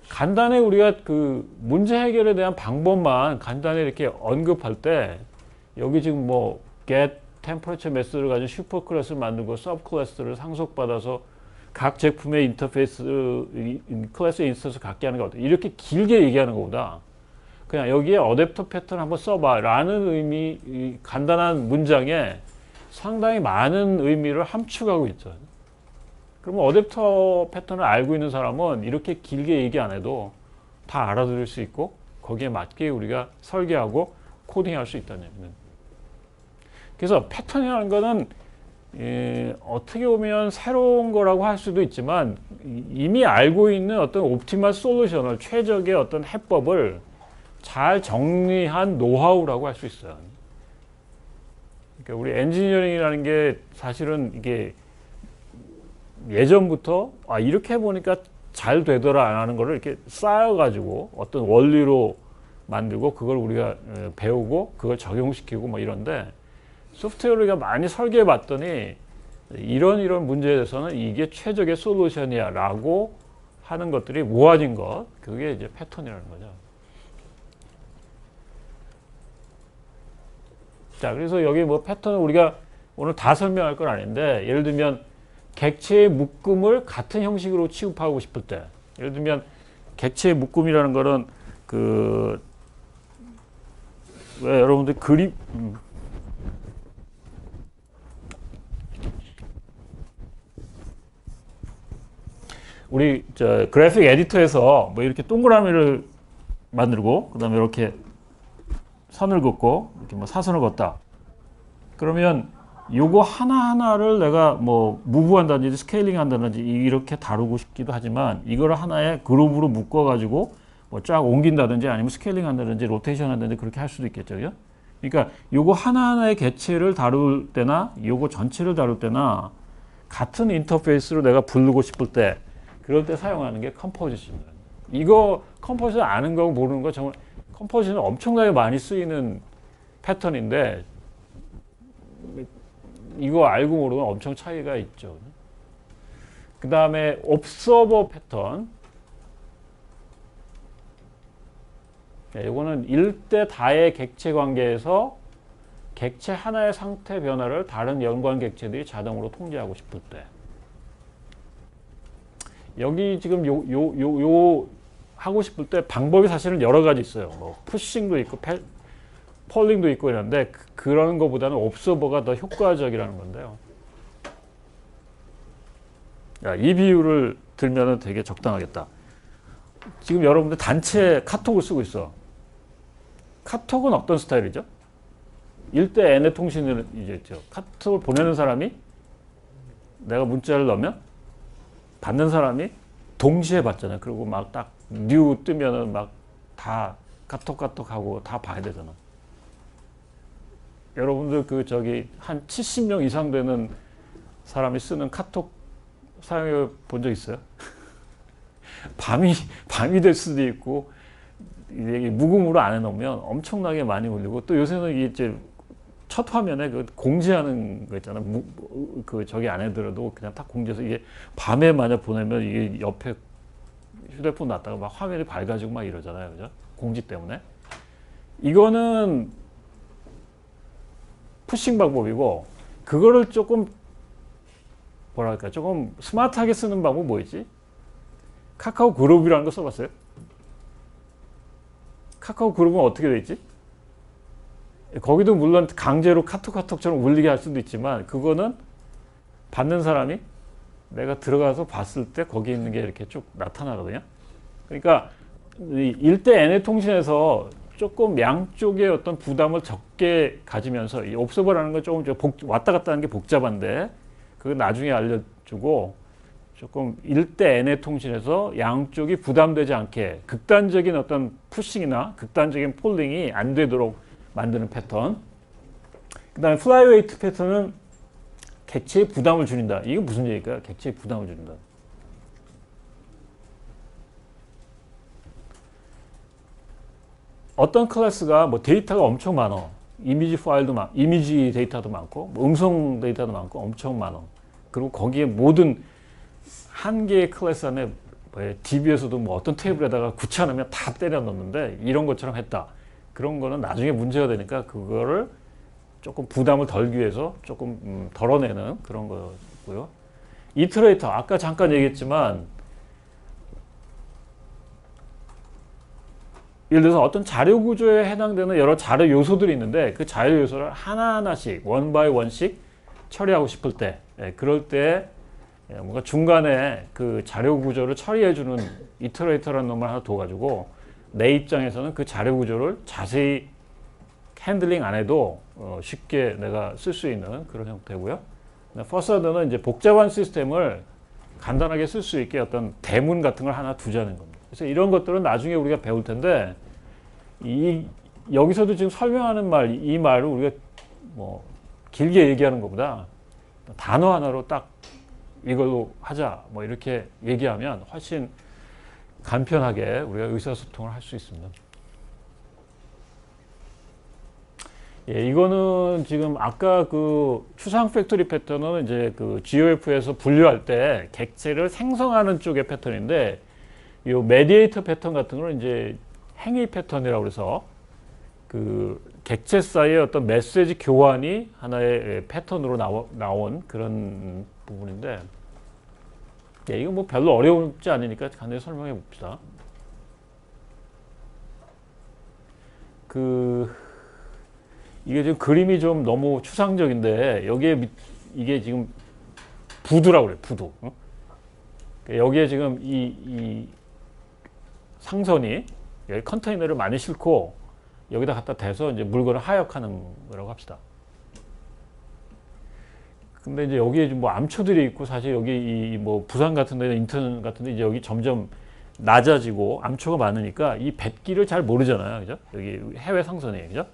간단히 우리가 그 문제 해결에 대한 방법만 간단히 이렇게 언급할 때, 여기 지금 뭐 get temperature 메소드를 가지고 슈퍼 클래스를 만들고 서브 클래스를 상속받아서 각 제품의 인터페이스 클래스 인스턴스 갖게 하는 거 어때? 이렇게 길게 얘기하는 것보다 그냥 여기에 어댑터 패턴 한번 써봐 라는 의미, 이 간단한 문장에 상당히 많은 의미를 함축하고 있죠. 그러면 어댑터 패턴을 알고 있는 사람은 이렇게 길게 얘기 안 해도 다 알아들을 수 있고, 거기에 맞게 우리가 설계하고 코딩할 수 있다는 얘기는. 그래서 패턴이라는 거는 어떻게 보면 새로운 거라고 할 수도 있지만, 이미 알고 있는 어떤 옵티멀 솔루션을, 최적의 어떤 해법을 잘 정리한 노하우라고 할 수 있어요. 그러니까 우리 엔지니어링이라는 게 사실은 이게 예전부터 이렇게 해보니까 잘 되더라 하는 거를 이렇게 쌓아가지고 어떤 원리로 만들고 그걸 우리가 배우고 그걸 적용시키고 뭐 이런데, 소프트웨어를 우리가 많이 설계해 봤더니 이런 문제에 대해서는 이게 최적의 솔루션이야 라고 하는 것들이 모아진 것, 그게 이제 패턴이라는 거죠. 자, 그래서 여기 뭐 패턴을 우리가 오늘 다 설명할 건 아닌데, 예를 들면 객체의 묶음을 같은 형식으로 취급하고 싶을 때, 예를 들면 객체의 묶음이라는 거는 왜 여러분들 그림 우리 그래픽 에디터에서 뭐 이렇게 동그라미를 만들고 그다음에 이렇게 선을 긋고 이렇게 뭐 사선을 긋다. 그러면 요거 하나하나를 내가 뭐 무브한다든지 스케일링 한다든지 이렇게 다루고 싶기도 하지만, 이거를 하나의 그룹으로 묶어 가지고 뭐 쫙 옮긴다든지 아니면 스케일링 한다든지 로테이션 한다든지 그렇게 할 수도 있겠죠. 그죠? 그러니까 요거 하나하나의 개체를 다룰 때나 요거 전체를 다룰 때나 같은 인터페이스로 내가 부르고 싶을 때, 그럴 때 사용하는 게 컴포지션입니다. 이거 컴포지션 아는 거 모르는 거 정말, 컴포지션은 엄청나게 많이 쓰이는 패턴인데 이거 알고 모르면 엄청 차이가 있죠. 그 다음에 옵서버 패턴. 이거는 일대 다의 객체 관계에서 객체 하나의 상태 변화를 다른 연관 객체들이 자동으로 통제하고 싶을 때. 여기 지금 요 하고 싶을 때 방법이 사실은 여러 가지 있어요. 뭐 푸싱도 있고 폴링도 있고 이런데, 그런 것보다는 옵서버가 더 효과적이라는 건데요. 이 비유를 들면은 되게 적당하겠다. 지금 여러분들 단체 카톡을 쓰고 있어. 카톡은 어떤 스타일이죠? 1대 N의 통신을 이제 있죠. 카톡을 보내는 사람이 내가 문자를 넣으면 받는 사람이 동시에 받잖아요. 그리고 막 딱 뉴 뜨면은 막 다 카톡 하고 다 봐야 되잖아. 여러분들 한 70명 이상 되는 사람이 쓰는 카톡 사용해 본 적 있어요? 밤이 될 수도 있고, 이게 묵음으로 안 해놓으면 엄청나게 많이 울리고, 또 요새는 이제 첫 화면에 공지하는 거 있잖아. 저기 안 해더라도 그냥 딱 공지해서, 이게 밤에 만약 보내면 이게 옆에 휴대폰 놨다가 막 화면이 밝아지고 막 이러잖아요. 그죠? 공지 때문에. 이거는 푸싱 방법이고, 그거를 조금 뭐랄까 조금 스마트하게 쓰는 방법 뭐 있지? 카카오 그룹이라는 거 써봤어요? 카카오 그룹은 어떻게 돼 있지? 거기도 물론 강제로 카톡처럼 울리게 할 수도 있지만 그거는 받는 사람이 내가 들어가서 봤을 때 거기 있는 게 이렇게 쭉 나타나거든요. 그러니까 일대 n의 통신에서 조금 양쪽의 어떤 부담을 적게 가지면서 이 옵서버라는 건 조금 왔다 갔다 하는 게 복잡한데 그거 나중에 알려주고 조금 일대 n의 통신에서 양쪽이 부담되지 않게 극단적인 어떤 푸싱이나 극단적인 폴링이 안 되도록 만드는 패턴. 그 다음에 플라이웨이트 패턴은 객체에 부담을 줄인다. 이게 무슨 얘기일까요? 객체에 부담을 줄인다. 어떤 클래스가 뭐 데이터가 엄청 많어. 이미지 파일도 이미지 데이터도 많고, 뭐 음성 데이터도 많고, 엄청 많어. 그리고 거기에 모든 한 개의 클래스 안에 DB에서도 뭐 어떤 테이블에다가 굳혀놓으면 다 때려 넣는데 이런 것처럼 했다. 그런 거는 나중에 문제가 되니까 그거를 조금 부담을 덜기 위해서 조금 덜어내는 그런 거고요. 이터레이터 아까 잠깐 얘기했지만 예를 들어서 어떤 자료 구조에 해당되는 여러 자료 요소들이 있는데 그 자료 요소를 하나하나씩 원 바이 원씩 처리하고 싶을 때 그럴 때 뭔가 중간에 그 자료 구조를 처리해주는 이터레이터라는 놈을 하나 둬가지고 내 입장에서는 그 자료 구조를 자세히 핸들링 안 해도 쉽게 내가 쓸 수 있는 그런 형태고요. 퍼사드는 이제 복잡한 시스템을 간단하게 쓸 수 있게 어떤 대문 같은 걸 하나 두자는 겁니다. 그래서 이런 것들은 나중에 우리가 배울 텐데 여기서도 지금 설명하는 이 말을 우리가 뭐 길게 얘기하는 것보다 단어 하나로 딱 이걸로 하자 뭐 이렇게 얘기하면 훨씬 간편하게 우리가 의사소통을 할 수 있습니다. 예, 이거는 지금 아까 그 추상 팩토리 패턴은 이제 그 GOF에서 분류할 때 객체를 생성하는 쪽의 패턴인데 이 메디에이터 패턴 같은 거는 이제 행위 패턴이라고 해서 그 객체 사이의 어떤 메시지 교환이 하나의 패턴으로 나온 그런 부분인데 예, 이거 뭐 별로 어려우지 않으니까 간단히 설명해 봅시다. 이게 지금 그림이 좀 너무 추상적인데 여기에 이게 지금 부두라고 그래요. 부두. 여기에 지금 이 상선이 여기 컨테이너를 많이 싣고 여기다 갖다 대서 이제 물건을 하역하는 거라고 합시다. 근데 이제 여기에 뭐 암초들이 있고 사실 여기 뭐 부산 같은 데 인천 같은 데 이제 여기 점점 낮아지고 암초가 많으니까 이 뱃길을 잘 모르잖아요. 그죠? 여기 해외 상선이에요. 그죠?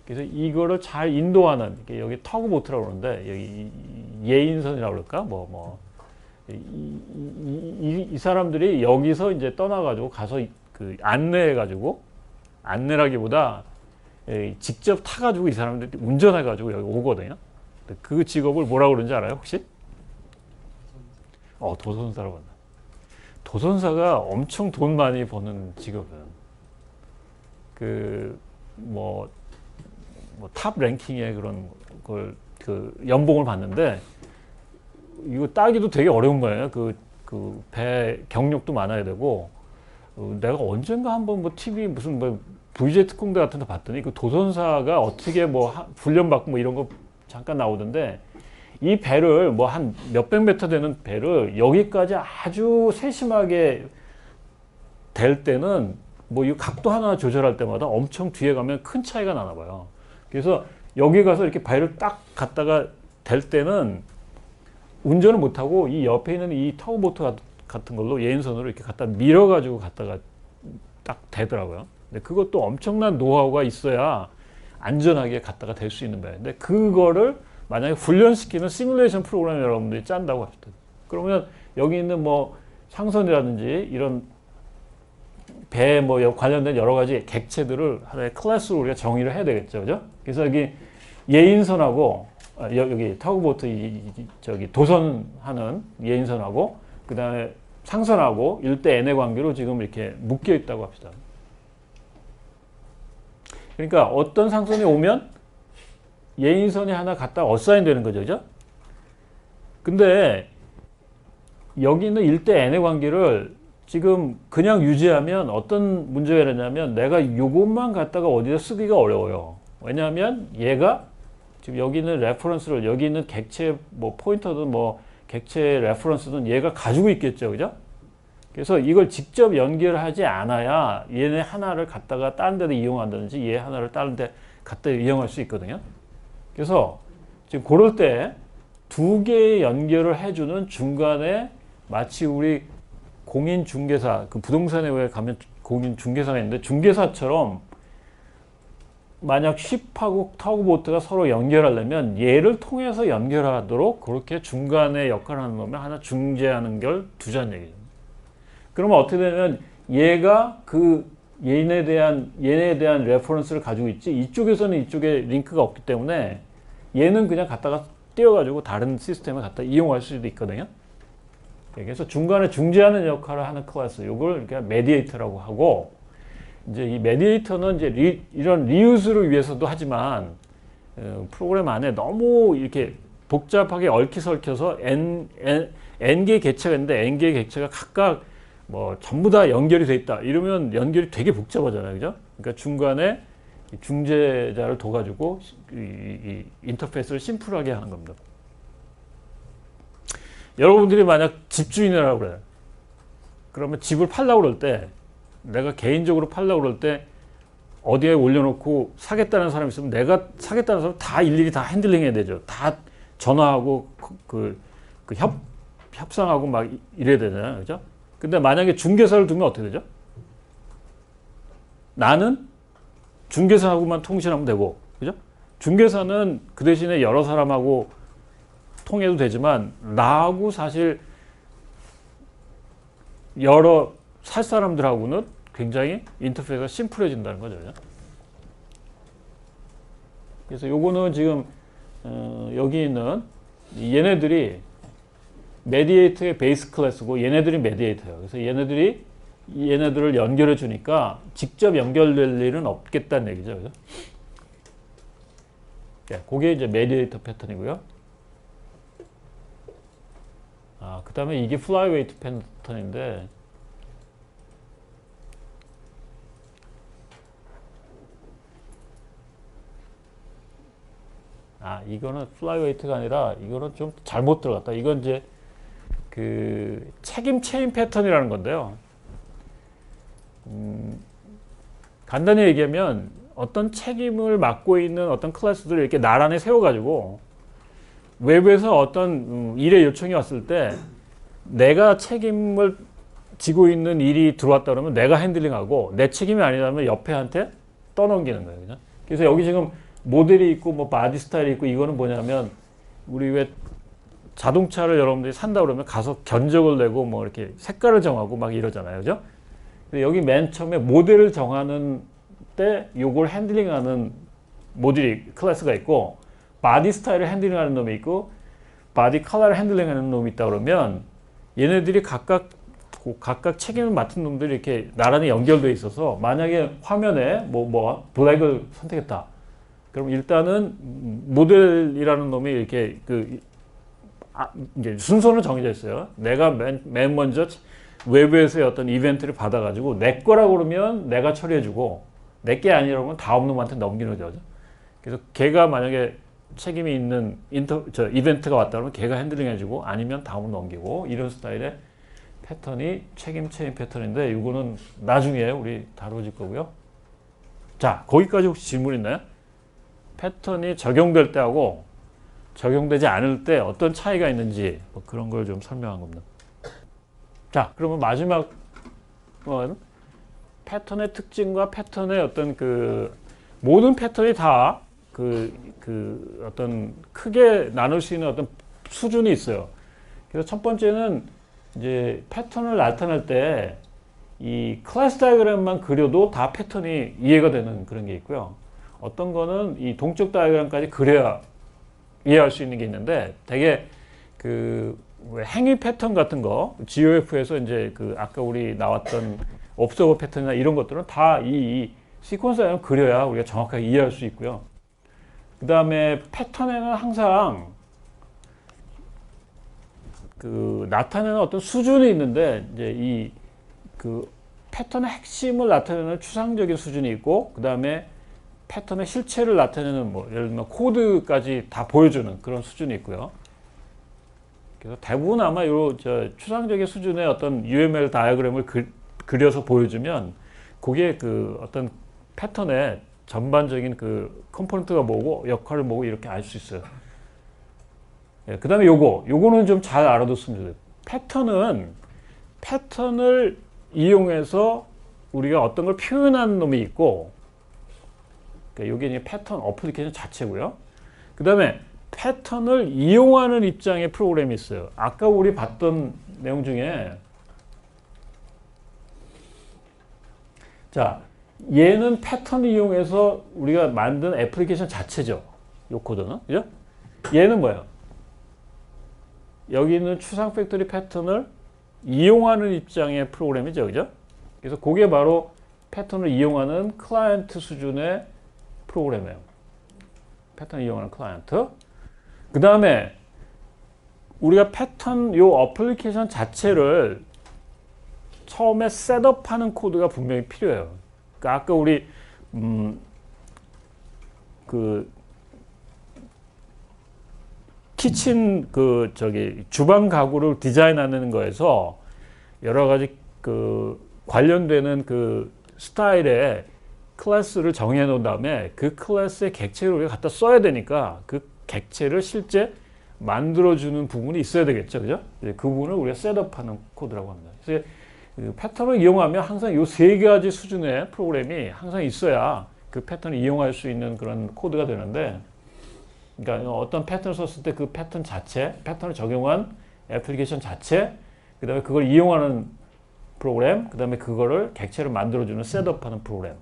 그래서 이거를 잘 인도하는 여기 터그보트라고 그러는데 여기 예인선이라고 그럴까? 이 사람들이 여기서 이제 떠나가지고 가서 그 안내해가지고 안내라기보다 직접 타가지고 이 사람들이 운전해가지고 여기 오거든요. 그 직업을 뭐라고 그러는지 알아요, 혹시? 도선사라고 한다. 도선사가 엄청 돈 많이 버는 직업이에요. 탑 랭킹의 그런 걸, 연봉을 받는데, 이거 따기도 되게 어려운 거예요. 배 경력도 많아야 되고, 내가 언젠가 한번 TV 무슨 VJ 특공대 같은 데 봤더니 그 도선사가 어떻게 훈련받고 이런 거 잠깐 나오던데 이 배를 한 몇백 미터 되는 배를 여기까지 아주 세심하게 될 때는 이 각도 하나 조절할 때마다 엄청 뒤에 가면 큰 차이가 나나 봐요. 그래서 여기 가서 이렇게 배를 딱 갖다가 댈 때는 운전을 못하고 이 옆에 있는 이 터그보트 같은 걸로 예인선으로 이렇게 갖다 밀어가지고 갖다가 딱 대더라고요. 근데 그것도 엄청난 노하우가 있어야 안전하게 갖다가 댈 수 있는 배인데 그거를 만약에 훈련시키는 시뮬레이션 프로그램 여러분들이 짠다고 합시다. 그러면 여기 있는 상선이라든지 이런 배 관련된 여러 가지 객체들을 하나의 클래스로 우리가 정의를 해야 되겠죠. 그죠? 그래서 여기 예인선하고 여기 터그보트 저기 도선하는 예인선하고 그 다음에 상선하고 1대 n의 관계로 지금 이렇게 묶여 있다고 합시다. 그러니까 어떤 상선이 오면 예인선이 하나 갖다 어사인 되는 거죠. 그죠? 근데 여기 있는 1대 n의 관계를 지금 그냥 유지하면 어떤 문제가 되냐면 내가 이것만 갖다가 어디다 쓰기가 어려워요. 왜냐하면 얘가 지금 여기 있는 레퍼런스를 여기 있는 객체 뭐 포인터든 뭐 객체 레퍼런스든 얘가 가지고 있겠죠. 그죠? 그래서 이걸 직접 연결하지 않아야 얘네 하나를 갖다가 다른 데도 이용한다든지 얘 하나를 다른 데 갖다 이용할 수 있거든요. 그래서 지금 그럴 때 두 개의 연결을 해주는 중간에 마치 우리 공인중개사, 그 부동산에 왜 가면 공인중개사가 있는데 중개사처럼 만약 쉽하고 터그보트가 서로 연결하려면 얘를 통해서 연결하도록 그렇게 중간에 역할을 하는 놈이 하나 중재하는 걸 두자는 얘기죠. 그러면 어떻게 되냐면 얘가 얘네에 대한 레퍼런스를 가지고 있지 이쪽에서는 이쪽에 링크가 없기 때문에 얘는 그냥 갖다가 띄워가지고 다른 시스템을 갖다 이용할 수도 있거든요. 그래서 중간에 중재하는 역할을 하는 클래스, 이걸 그냥 메디에이터라고 하고, 이제 이 메디에이터는 이제 이런 리유즈를 위해서도 하지만 프로그램 안에 너무 이렇게 복잡하게 얽혀서 n개의 객체가 있는데 n개의 객체가 각각 뭐 전부 다 연결이 돼 있다 이러면 연결이 되게 복잡하잖아요, 그죠? 그러니까 중간에 중재자를 둬가지고 이 인터페이스를 심플하게 하는 겁니다. 여러분들이 만약 집주인이라고 그래요. 그러면 집을 팔려고 그럴 때 내가 개인적으로 팔려고 그럴 때 어디에 올려놓고 사겠다는 사람이 있으면 내가 사겠다는 사람 다 일일이 다 핸들링 해야 되죠. 다 전화하고 협상하고 막 이래야 되잖아요, 그죠? 근데 만약에 중개사를 두면 어떻게 되죠? 나는 중개사하고만 통신하면 되고, 그죠? 중개사는 그 대신에 여러 사람하고 통해도 되지만 나하고 사실 여러 살 사람들하고는 굉장히 인터페이스가 심플해진다는 거죠. 그죠? 그래서 요거는 지금 여기 있는 얘네들이 메디에이터의 베이스 클래스고 얘네들이 메디에이터예요. 그래서 얘네들을 연결해 주니까 직접 연결될 일은 없겠다는 얘기죠. 그죠? 네, 그게 이제 메디에이터 패턴이고요. 그 다음에 이게 플라이웨이트 패턴인데, 이거는 플라이웨이트가 아니라 이거는 좀 잘못 들어갔다. 이건 이제 그 책임 체인 패턴이라는 건데요. 간단히 얘기하면 어떤 책임을 맡고 있는 어떤 클래스들을 이렇게 나란히 세워가지고 외부에서 어떤 일의 요청이 왔을 때 내가 책임을 지고 있는 일이 들어왔다 그러면 내가 핸들링하고 내 책임이 아니라면 옆에한테 떠넘기는 거예요. 그죠? 그래서 여기 지금 모델이 있고 뭐 바디 스타일이 있고 이거는 뭐냐면 우리 왜 자동차를 여러분들이 산다 그러면 가서 견적을 내고 뭐 이렇게 색깔을 정하고 막 이러잖아요. 그죠? 여기 맨 처음에 모델을 정하는 때 요걸 핸들링하는 모듈이 클래스가 있고 바디 스타일을 핸들링하는 놈이 있고 바디 컬러를 핸들링하는 놈이 있다 그러면 얘네들이 각각 책임을 맡은 놈들이 이렇게 나란히 연결되어 있어서 만약에 화면에 뭐 블랙을 선택했다. 그럼 일단은 모델이라는 놈이 이렇게 이제 순서는 정해져 있어요. 내가 맨 먼저 외부에서의 어떤 이벤트를 받아가지고 내 거라고 그러면 내가 처리해주고 내 게 아니라면 다음 놈한테 넘기는 거죠. 그래서 걔가 만약에 책임이 있는 이벤트가 왔다 그러면 걔가 핸들링 해주고 아니면 다음으로 넘기고 이런 스타일의 패턴이 책임 체인 패턴인데 이거는 나중에 우리 다뤄질 거고요. 자, 거기까지 혹시 질문 있나요? 패턴이 적용될 때하고 적용되지 않을 때 어떤 차이가 있는지 뭐 그런 걸 좀 설명한 겁니다. 자, 그러면 마지막 패턴의 특징과 패턴의 어떤 모든 패턴이 다 어떤 크게 나눌 수 있는 어떤 수준이 있어요. 그래서 첫 번째는 이제 패턴을 나타낼 때 이 클래스 다이어그램만 그려도 다 패턴이 이해가 되는 그런 게 있고요. 어떤 거는 이 동적 다이어그램까지 그려야 이해할 수 있는 게 있는데 되게 행위 패턴 같은 거 GOF에서 이제 아까 우리 나왔던 옵서버 패턴이나 이런 것들은 다 이 시퀀스 다이어그램 그려야 우리가 정확하게 이해할 수 있고요. 그 다음에 패턴에는 항상 나타내는 어떤 수준이 있는데 이제 그 패턴의 핵심을 나타내는 추상적인 수준이 있고, 그 다음에 패턴의 실체를 나타내는 뭐 예를 들면 코드까지 다 보여주는 그런 수준이 있고요. 그래서 대부분 아마 요 추상적인 수준의 어떤 UML 다이어그램을 그려서 보여주면 그게 그 어떤 패턴의 전반적인 그 컴포넌트가 뭐고 역할을 뭐고 이렇게 알 수 있어요. 예, 그 다음에 요거는 좀 잘 알아뒀으면 좋겠어요. 패턴을 이용해서 우리가 어떤 걸 표현하는 놈이 있고, 그러니까 요게 이제 패턴 어플리케이션 자체고요. 그 다음에 패턴을 이용하는 입장의 프로그램이 있어요. 아까 우리 봤던 내용 중에, 자, 얘는 패턴을 이용해서 우리가 만든 애플리케이션 자체죠. 요 코드는. 그죠? 얘는 뭐예요? 여기 있는 추상 팩토리 패턴을 이용하는 입장의 프로그램이죠. 그죠? 그래서 그게 바로 패턴을 이용하는 클라이언트 수준의 프로그램이에요. 패턴을 이용하는 클라이언트. 그 다음에 우리가 패턴 요 어플리케이션 자체를 처음에 셋업하는 코드가 분명히 필요해요. 그러니까 아까 우리 그 키친 그 주방 가구를 디자인하는 거에서 여러 가지 그 관련되는 그 스타일의 클래스를 정해 놓은 다음에 그 클래스의 객체를 우리가 갖다 써야 되니까 그 객체를 실제 만들어주는 부분이 있어야 되겠죠. 그죠? 그 부분을 우리가 셋업하는 코드라고 합니다. 그래서 그 패턴을 이용하면 항상 이 세 가지 수준의 프로그램이 항상 있어야 그 패턴을 이용할 수 있는 그런 코드가 되는데, 그러니까 어떤 패턴을 썼을 때 그 패턴 자체, 패턴을 적용한 애플리케이션 자체, 그 다음에 그걸 이용하는 프로그램, 그 다음에 그거를 객체를 만들어주는 셋업하는 프로그램.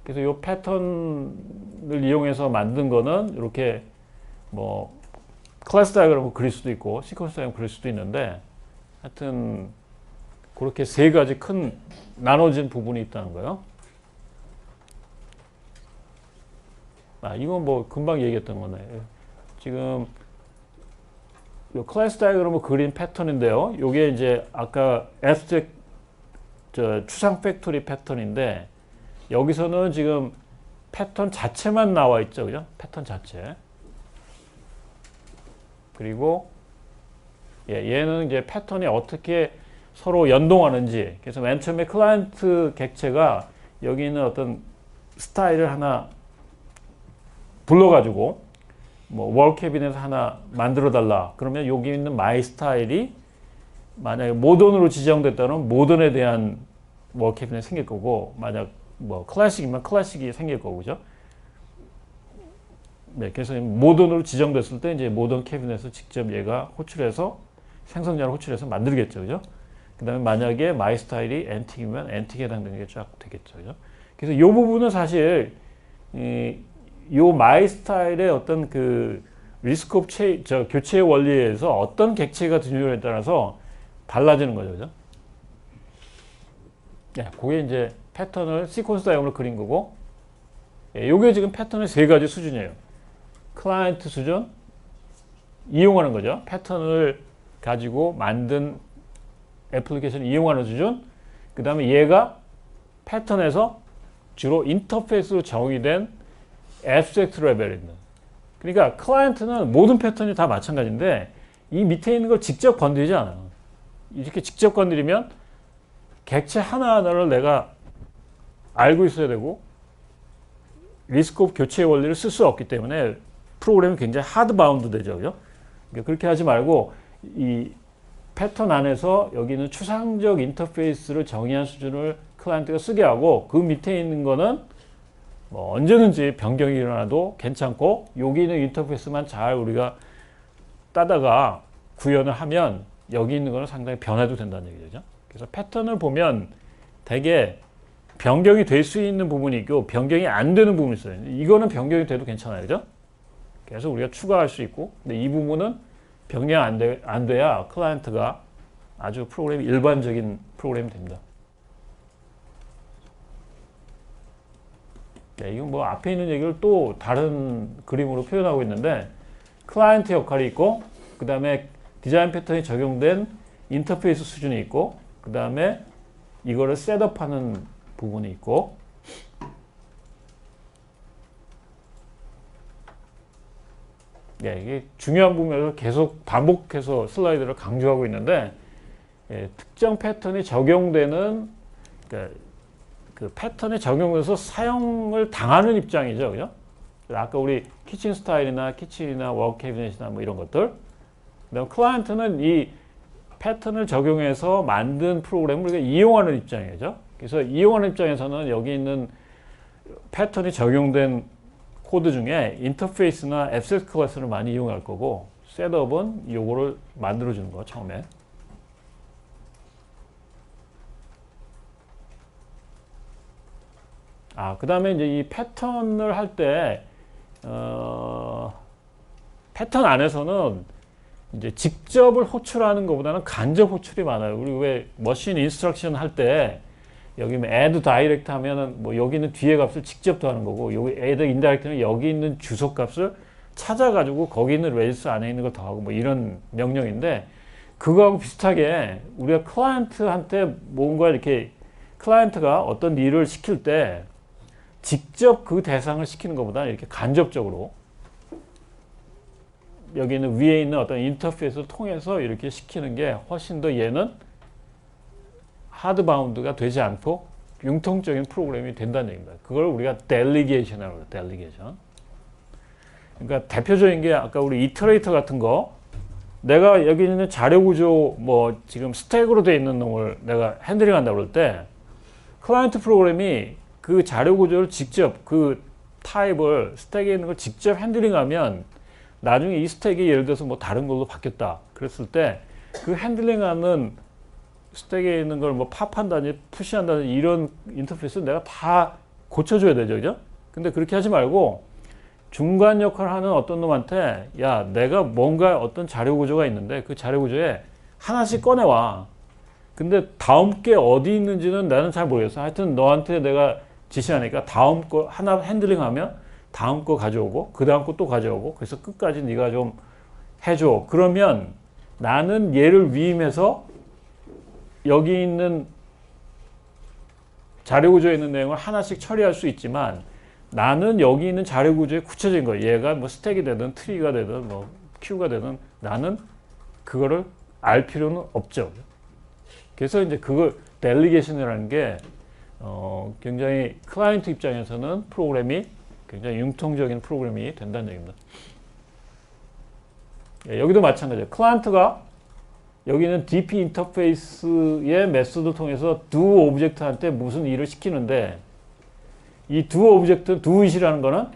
그래서 이 패턴을 이용해서 만든 거는 이렇게 뭐 클래스 다이어그램을 그릴 수도 있고 시퀀스 다이어그램을 그릴 수도 있는데, 하여튼 그렇게 세 가지 큰 나눠진 부분이 있다는 거예요. 이건 뭐 금방 얘기했던 거네. 지금 요 클래스 다이어그램을 그린 패턴인데요. 요게 이제 아까 추상 팩토리 패턴인데, 여기서는 지금 패턴 자체만 나와 있죠. 그죠? 패턴 자체. 그리고 얘는 이제 패턴이 어떻게 서로 연동하는지. 그래서 맨 처음에 클라이언트 객체가 여기 있는 어떤 스타일을 하나 불러가지고 뭐 월캐빈에서 하나 만들어 달라. 그러면 여기 있는 마이 스타일이 만약에 모던으로 지정됐다면 모던에 대한 월캐빈이 생길 거고, 만약 뭐 클래식이면 클래식이 생길 거고, 그죠? 네, 그래서 모던으로 지정됐을 때 이제 모던 캐빈에서 직접 얘가 호출해서 생성자를 호출해서 만들겠죠, 그죠? 그 다음에 만약에 마이 스타일이 앤틱이면 앤틱에 해당되는 게 쫙 되겠죠, 그죠? 그래서 이 부분은 사실 요 마이 스타일의 어떤 그 리스크 오브 교체의 원리에 의해서 어떤 객체가 드느냐에 따라서 달라지는 거죠, 그죠? 예, 그게 이제 패턴을 시퀀스 다이어그램을 그린 거고, 요게 지금 패턴의 세 가지 수준이에요. 클라이언트 수준, 이용하는 거죠. 패턴을 가지고 만든 애플리케이션을 이용하는 수준, 그 다음에 얘가 패턴에서 주로 인터페이스로 정의된 애브스트랙트 레벨에 있는. 그러니까 클라이언트는 모든 패턴이 다 마찬가지인데 이 밑에 있는 걸 직접 건드리지 않아요. 이렇게 직접 건드리면 객체 하나하나를 내가 알고 있어야 되고 리스크 오브 교체의 원리를 쓸 수 없기 때문에 프로그램이 굉장히 하드 바운드 되죠. 그죠? 그러니까 그렇게 하지 말고 이 패턴 안에서 여기 있는 추상적 인터페이스를 정의한 수준을 클라이언트가 쓰게 하고, 그 밑에 있는 거는 뭐 언제든지 변경이 일어나도 괜찮고, 여기 있는 인터페이스만 잘 우리가 따다가 구현을 하면 여기 있는 거는 상당히 변해도 된다는 얘기죠. 그래서 패턴을 보면 되게 변경이 될 수 있는 부분이 있고 변경이 안 되는 부분이 있어요. 이거는 변경이 돼도 괜찮아요. 그죠? 그래서 우리가 추가할 수 있고, 근데 이 부분은 변경이 안 돼야 클라이언트가 아주 프로그램이 일반적인 프로그램이 됩니다. 네, 이건 뭐 앞에 있는 얘기를 또 다른 그림으로 표현하고 있는데, 클라이언트 역할이 있고, 그 다음에 디자인 패턴이 적용된 인터페이스 수준이 있고, 그 다음에 이거를 셋업하는 부분이 있고, 예, 이게 중요한 부분에서 계속 반복해서 슬라이드를 강조하고 있는데, 예, 특정 패턴이 적용되는, 그러니까 그 패턴에 적용돼서 사용을 당하는 입장이죠, 그죠? 아까 우리 키친 스타일이나 키친이나 워크 캐비넷이나 뭐 이런 것들, 그다음 클라이언트는 이 패턴을 적용해서 만든 프로그램을 우리가 이용하는 입장이죠. 그래서 이용하는 입장에서는 여기 있는 패턴이 적용된 코드 중에 인터페이스나 앱셋 클래스를 많이 이용할 거고, 셋업은 요거를 만들어 주는 거 처음에. 그 다음에 이제 이 패턴을 할 때, 패턴 안에서는 이제 직접을 호출하는 것보다는 간접 호출이 많아요. 우리 왜 머신 인스트럭션 할 때, 여기 뭐 add direct 하면은 뭐 여기 있는 뒤에 값을 직접 더하는 거고, 여기 add indirect는 여기 있는 주소 값을 찾아가지고 거기 있는 레지스 안에 있는 걸 더하고 뭐 이런 명령인데, 그거하고 비슷하게 우리가 클라이언트한테 뭔가 이렇게 클라이언트가 어떤 일을 시킬 때 직접 그 대상을 시키는 것보다 이렇게 간접적으로 여기 있는 위에 있는 어떤 인터페이스를 통해서 이렇게 시키는 게 훨씬 더 얘는 하드바운드가 되지 않고 융통적인 프로그램이 된다는 얘기입니다. 그걸 우리가 델리게이션이라고 해요. 델리게이션. 그러니까 대표적인 게 아까 우리 이터레이터 같은 거, 내가 여기 있는 자료 구조 뭐 지금 스택으로 되어 있는 놈을 내가 핸들링 한다고 그럴 때, 클라이언트 프로그램이 그 자료 구조를 직접 그 타입을 스택에 있는 걸 직접 핸들링하면 나중에 이 스택이 예를 들어서 뭐 다른 걸로 바뀌었다 그랬을 때 그 핸들링하는 스택에 있는 걸 뭐 팝한다든지 푸시한다든지 이런 인터페이스를 내가 다 고쳐줘야 되죠, 그죠? 근데 그렇게 하지 말고 중간 역할을 하는 어떤 놈한테, 야, 내가 뭔가 어떤 자료 구조가 있는데 그 자료 구조에 하나씩 꺼내와. 근데 다음 게 어디 있는지는 나는 잘 모르겠어. 하여튼 너한테 내가 지시하니까 다음 거 하나 핸들링하면 다음 거 가져오고 그 다음 거 또 가져오고, 그래서 끝까지 네가 좀 해줘. 그러면 나는 얘를 위임해서 여기 있는 자료 구조에 있는 내용을 하나씩 처리할 수 있지만, 나는 여기 있는 자료 구조에 굳혀진 거예요. 얘가 뭐 스택이 되든 트리가 되든 뭐 큐가 되든 나는 그거를 알 필요는 없죠. 그래서 이제 그걸 델리게이션이라는 게 굉장히 클라이언트 입장에서는 프로그램이 굉장히 융통적인 프로그램이 된다는 얘기입니다. 예, 여기도 마찬가지예요. 클라이언트가 여기는 DP 인터페이스의 메소드를 통해서 do 오브젝트한테 무슨 일을 시키는데, 이 do 오브젝트, do it이라는 거는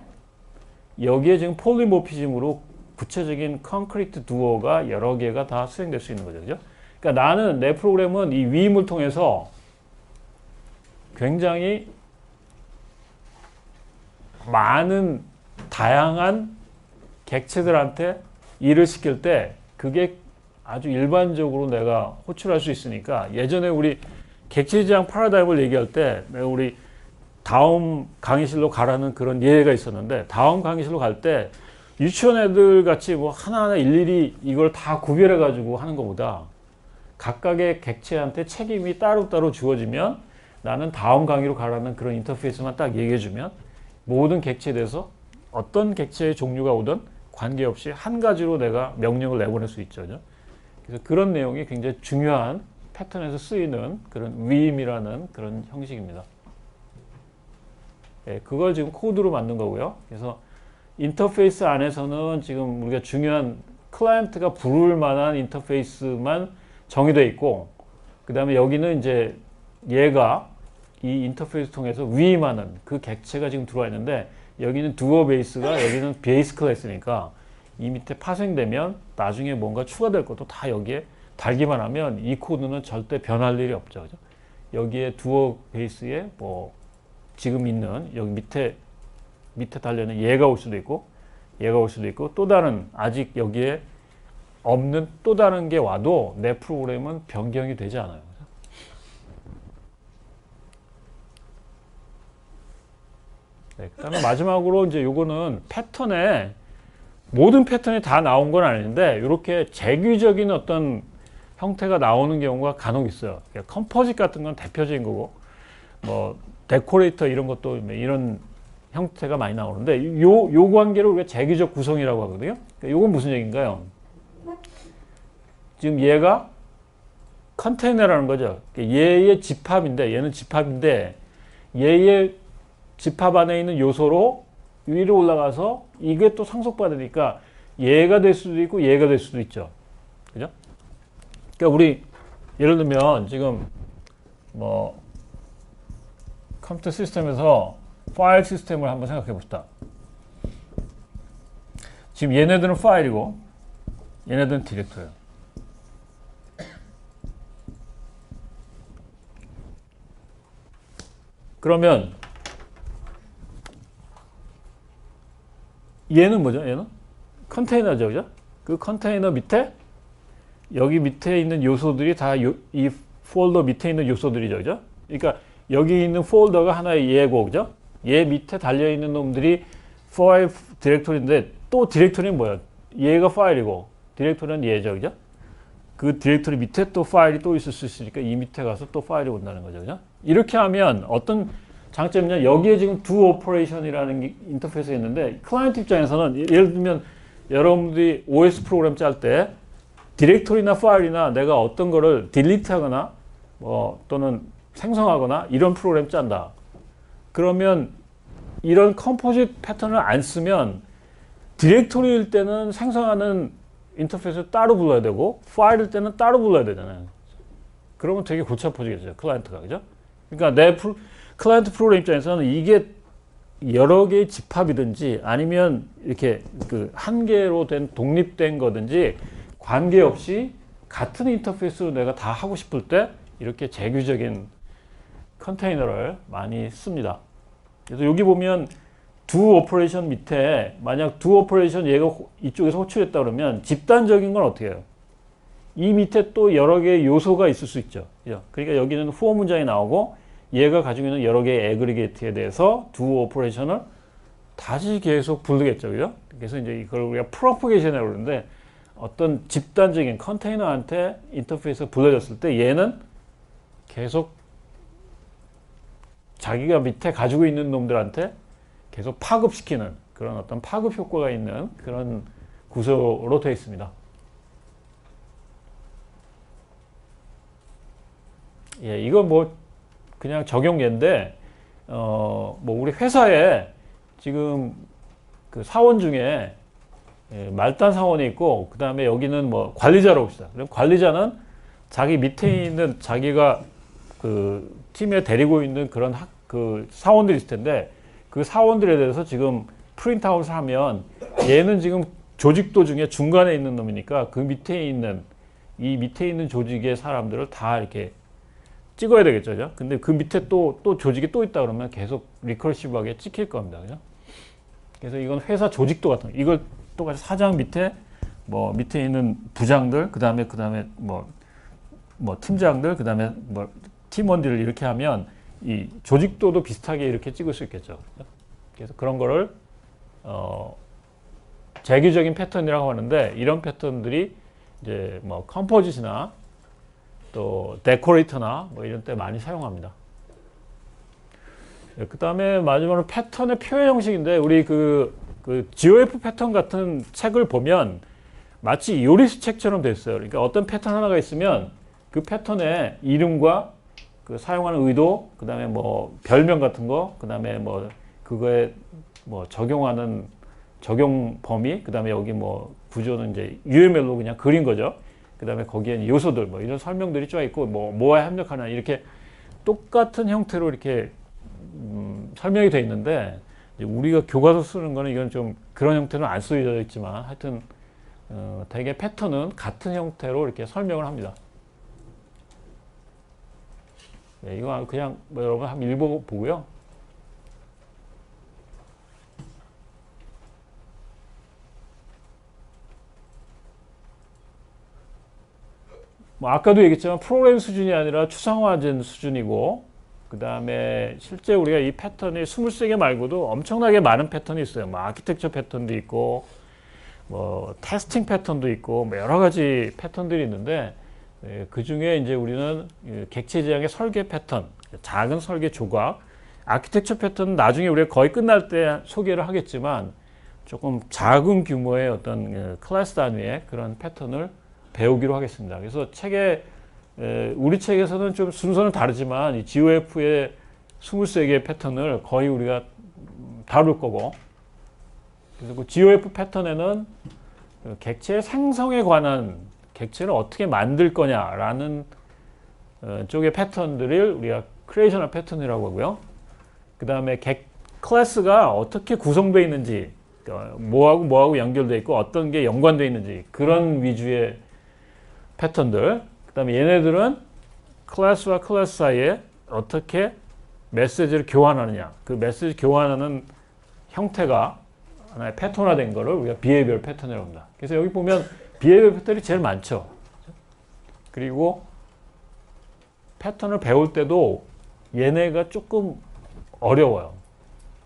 여기에 지금 폴리모피즘으로 구체적인 콘크리트 duo가 여러 개가 다 수행될 수 있는 거죠. 그죠? 그러니까 나는 내 프로그램은 이 위임을 통해서 굉장히 많은 다양한 객체들한테 일을 시킬 때 그게 아주 일반적으로 내가 호출할 수 있으니까, 예전에 우리 객체지향 패러다임을 얘기할 때 내가 우리 다음 강의실로 가라는 그런 예가 있었는데, 다음 강의실로 갈 때 유치원 애들 같이 뭐 하나하나 일일이 이걸 다 구별해 가지고 하는 것보다 각각의 객체한테 책임이 따로따로 주어지면, 나는 다음 강의로 가라는 그런 인터페이스만 딱 얘기해 주면 모든 객체에 대해서 어떤 객체의 종류가 오든 관계없이 한 가지로 내가 명령을 내보낼 수 있죠. 그래서 그런 내용이 굉장히 중요한 패턴에서 쓰이는 그런 위임이라는 그런 형식입니다. 예, 그걸 지금 코드로 만든 거고요. 그래서 인터페이스 안에서는 지금 우리가 중요한 클라이언트가 부를 만한 인터페이스만 정의되어 있고, 그 다음에 여기는 이제 얘가 이 인터페이스 통해서 위임하는 그 객체가 지금 들어와 있는데, 여기는 두어 베이스가 여기는 베이스 클래스니까 이 밑에 파생되면 나중에 뭔가 추가될 것도 다 여기에 달기만 하면 이 코드는 절대 변할 일이 없죠. 그죠? 여기에 두어 베이스에 뭐 지금 있는 여기 밑에 달려있는 얘가 올 수도 있고 얘가 올 수도 있고, 또 다른 아직 여기에 없는 또 다른 게 와도 내 프로그램은 변경이 되지 않아요. 네, 그다음에 마지막으로 이제 요거는 패턴에 모든 패턴이 다 나온 건 아닌데, 이렇게 재규적인 어떤 형태가 나오는 경우가 간혹 있어요. 그러니까 컴포짓 같은 건 대표적인 거고, 뭐 데코레이터 이런 것도 이런 형태가 많이 나오는데 요 관계를 우리가 재규적 구성이라고 하거든요. 그러니까 요건 무슨 얘기인가요? 지금 얘가 컨테이너라는 거죠. 얘의 집합인데, 얘는 집합인데 얘의 집합 안에 있는 요소로 위로 올라가서 이게 또 상속받으니까 얘가 될 수도 있고 얘가 될 수도 있죠. 그죠? 그러니까 우리 예를 들면 지금 뭐 컴퓨터 시스템에서 파일 시스템을 한번 생각해 봅시다. 지금 얘네들은 파일이고 얘네들은 디렉터예요. 그러면 얘는 뭐죠? 얘는 컨테이너죠, 그죠? 그 컨테이너 밑에 여기 밑에 있는 요소들이 다 이 폴더 밑에 있는 요소들이죠, 그죠? 그러니까 여기 있는 폴더가 하나의 얘고, 그죠? 얘 밑에 달려 있는 놈들이 파일 디렉토리인데 또 디렉토리는 뭐야? 얘가 파일이고 디렉토리는 얘죠, 그죠? 그 디렉토리 밑에 또 파일이 또 있을 수 있으니까 이 밑에 가서 또 파일이 온다는 거죠, 그죠? 이렇게 하면 어떤 장점이냐? 여기에 지금 do operation이라는 인터페이스가 있는데 클라이언트 입장에서는 예를 들면 여러분들이 OS 프로그램 짤 때 디렉토리나 파일이나 내가 어떤 거를 딜리트하거나 또는 생성하거나 이런 프로그램 짠다. 그러면 이런 컴포짓 패턴을 안 쓰면 디렉토리일 때는 생성하는 인터페이스를 따로 불러야 되고 파일일 때는 따로 불러야 되잖아요. 그러면 되게 골치 아파지겠죠, 클라이언트가. 그죠? 그러니까 내 클라이언트 프로그램 입장에서는 이게 여러 개의 집합이든지 아니면 이렇게 그 한 개로 된 독립된 거든지 관계없이 같은 인터페이스로 내가 다 하고 싶을 때 이렇게 재규적인 컨테이너를 많이 씁니다. 그래서 여기 보면 do 오퍼레이션 밑에 만약 do 오퍼레이션 얘가 이쪽에서 호출했다 그러면 집단적인 건 어떻게 해요? 이 밑에 또 여러 개의 요소가 있을 수 있죠. 그러니까 여기는 for 문장이 나오고 얘가 가지고 있는 여러 개의 애그리게이트에 대해서 do 오퍼레이션을 다시 계속 부르겠죠. 그죠? 그래서 이제 이걸 우리가 프로포게이션이라고 그러는데 어떤 집단적인 컨테이너한테 인터페이스가 불러졌을 때 얘는 계속 자기가 밑에 가지고 있는 놈들한테 계속 파급시키는 그런 어떤 파급 효과가 있는 그런 구조로 되어 있습니다. 예, 이거 뭐 그냥 적용 예인데 뭐 우리 회사에 지금 그 사원 중에 말단 사원이 있고 그 다음에 여기는 뭐 관리자로 봅시다. 그럼 관리자는 자기 밑에 있는 자기가 그 팀에 데리고 있는 그런 그 사원들이 있을 텐데 그 사원들에 대해서 지금 프린트아웃을 하면 얘는 지금 조직도 중에 중간에 있는 놈이니까 그 밑에 있는 이 밑에 있는 조직의 사람들을 다 이렇게 찍어야 되겠죠, 그죠? 근데 그 밑에 또 조직이 또 있다 그러면 계속 리커시브하게 찍힐 겁니다, 그죠? 그래서 이건 회사 조직도 같은 거. 이걸 똑같이 사장 밑에 뭐 밑에 있는 부장들, 그 다음에 뭐 팀장들, 그 다음에 뭐 팀원들을 이렇게 하면 이 조직도도 비슷하게 이렇게 찍을 수 있겠죠. 그래서 그런 거를 재규적인 패턴이라고 하는데 이런 패턴들이 이제 뭐 컴포짓이나 또 데코레이터나 뭐 이런 때 많이 사용합니다. 그 다음에 마지막으로 패턴의 표현 형식인데 우리 그 GOF 패턴 같은 책을 보면 마치 요리수 책처럼 돼 있어요. 그러니까 어떤 패턴 하나가 있으면 그 패턴의 이름과 그 사용하는 의도, 그 다음에 뭐 별명 같은 거, 그 다음에 뭐 그거에 뭐 적용하는 적용 범위, 그 다음에 여기 뭐 구조는 이제 UML로 그냥 그린 거죠. 그 다음에 거기에 요소들 뭐 이런 설명들이 쫙 있고 뭐에 합력하나 이렇게 똑같은 형태로 이렇게 설명이 돼 있는데 우리가 교과서 쓰는 거는 이건 좀 그런 형태는 안 쓰여져 있지만 하여튼 대개 패턴은 같은 형태로 이렇게 설명을 합니다. 네, 이거 그냥 뭐 여러분 한번 읽어보고요. 뭐 아까도 얘기했지만 프로그램 수준이 아니라 추상화된 수준이고 그 다음에 실제 우리가 이 패턴이 23개 말고도 엄청나게 많은 패턴이 있어요. 뭐 아키텍처 패턴도 있고 뭐 테스팅 패턴도 있고 뭐 여러 가지 패턴들이 있는데 그 중에 이제 우리는 객체 지향의 설계 패턴, 작은 설계 조각, 아키텍처 패턴은 나중에 우리가 거의 끝날 때 소개를 하겠지만 조금 작은 규모의 어떤 클래스 단위의 그런 패턴을 배우기로 하겠습니다. 그래서 책에 우리 책에서는 좀 순서는 다르지만 이 GOF의 23개의 패턴을 거의 우리가 다룰 거고, 그래서 그 GOF 패턴에는 객체 생성에 관한 객체를 어떻게 만들 거냐라는 쪽의 패턴들을 우리가 크리에이셔널 패턴이라고 하고요. 그 다음에 클래스가 어떻게 구성되어 있는지, 뭐하고 연결되어 있고 어떤 게 연관되어 있는지 그런 위주의 패턴들. 그 다음에 얘네들은 클래스와 클래스 사이에 어떻게 메시지를 교환하느냐, 그 메시지 교환하는 형태가 하나의 패턴화된 거를 우리가 비헤이비얼 패턴이라고 합니다. 그래서 여기 보면 비헤이비얼 패턴이 제일 많죠. 그리고 패턴을 배울 때도 얘네가 조금 어려워요.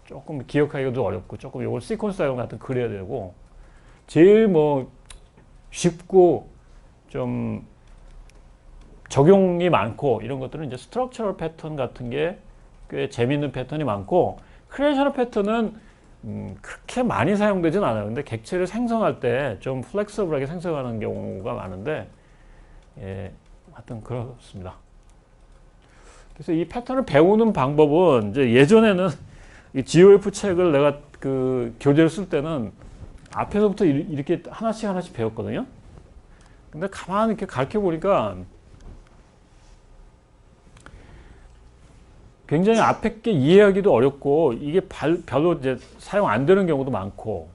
조금 기억하기도 어렵고, 조금 이걸 시퀀스 다이어그램 같은 그려야 되고, 제일 뭐 쉽고 좀 적용이 많고 이런 것들은 이제 스트럭처럴 패턴 같은 게 꽤 재밌는 패턴이 많고, 크리에이셔널 패턴은 그렇게 많이 사용되진 않아요. 근데 객체를 생성할 때 좀 플렉서블하게 생성하는 경우가 많은데, 하여튼 그렇습니다. 그래서 이 패턴을 배우는 방법은 이제 예전에는 이 GOF 책을 내가 그 교재를 쓸 때는 앞에서부터 이렇게 하나씩 배웠거든요. 근데 가만히 이렇게 가르쳐 보니까 굉장히 앞에 게 이해하기도 어렵고, 이게 별로 이제 사용 안 되는 경우도 많고,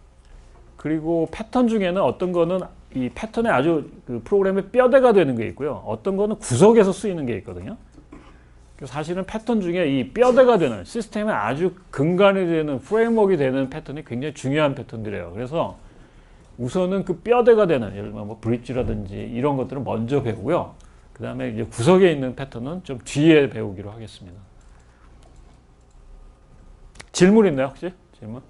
그리고 패턴 중에는 어떤 거는 이 패턴에 아주 그 프로그램의 뼈대가 되는 게 있고요. 어떤 거는 구석에서 쓰이는 게 있거든요. 사실은 패턴 중에 이 뼈대가 되는, 시스템에 아주 근간이 되는, 프레임워크가 되는 패턴이 굉장히 중요한 패턴들이에요. 그래서 우선은 그 뼈대가 되는, 예를 들면 뭐 브릿지라든지 이런 것들은 먼저 배우고요. 그 다음에 이제 구석에 있는 패턴은 좀 뒤에 배우기로 하겠습니다. 질문 있나요, 혹시? 질문?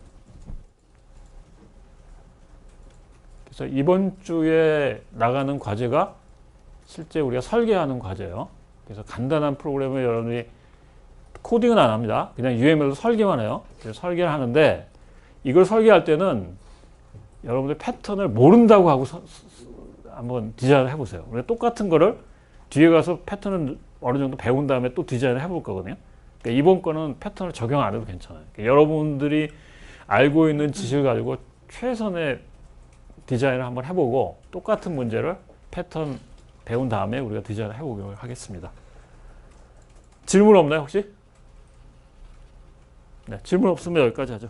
그래서 이번 주에 나가는 과제가 실제 우리가 설계하는 과제예요. 그래서 간단한 프로그램을 여러분이 코딩은 안 합니다. 그냥 UML로 설계만 해요. 그래서 설계를 하는데, 이걸 설계할 때는 여러분들 패턴을 모른다고 하고 한번 디자인을 해보세요. 똑같은 거를 뒤에 가서 패턴을 어느 정도 배운 다음에 또 디자인을 해볼 거거든요. 그러니까 이번 거는 패턴을 적용 안 해도 괜찮아요. 그러니까 여러분들이 알고 있는 지식을 가지고 최선의 디자인을 한번 해보고, 똑같은 문제를 패턴 배운 다음에 우리가 디자인을 해보도록 하겠습니다. 질문 없나요, 혹시? 네, 질문 없으면 여기까지 하죠.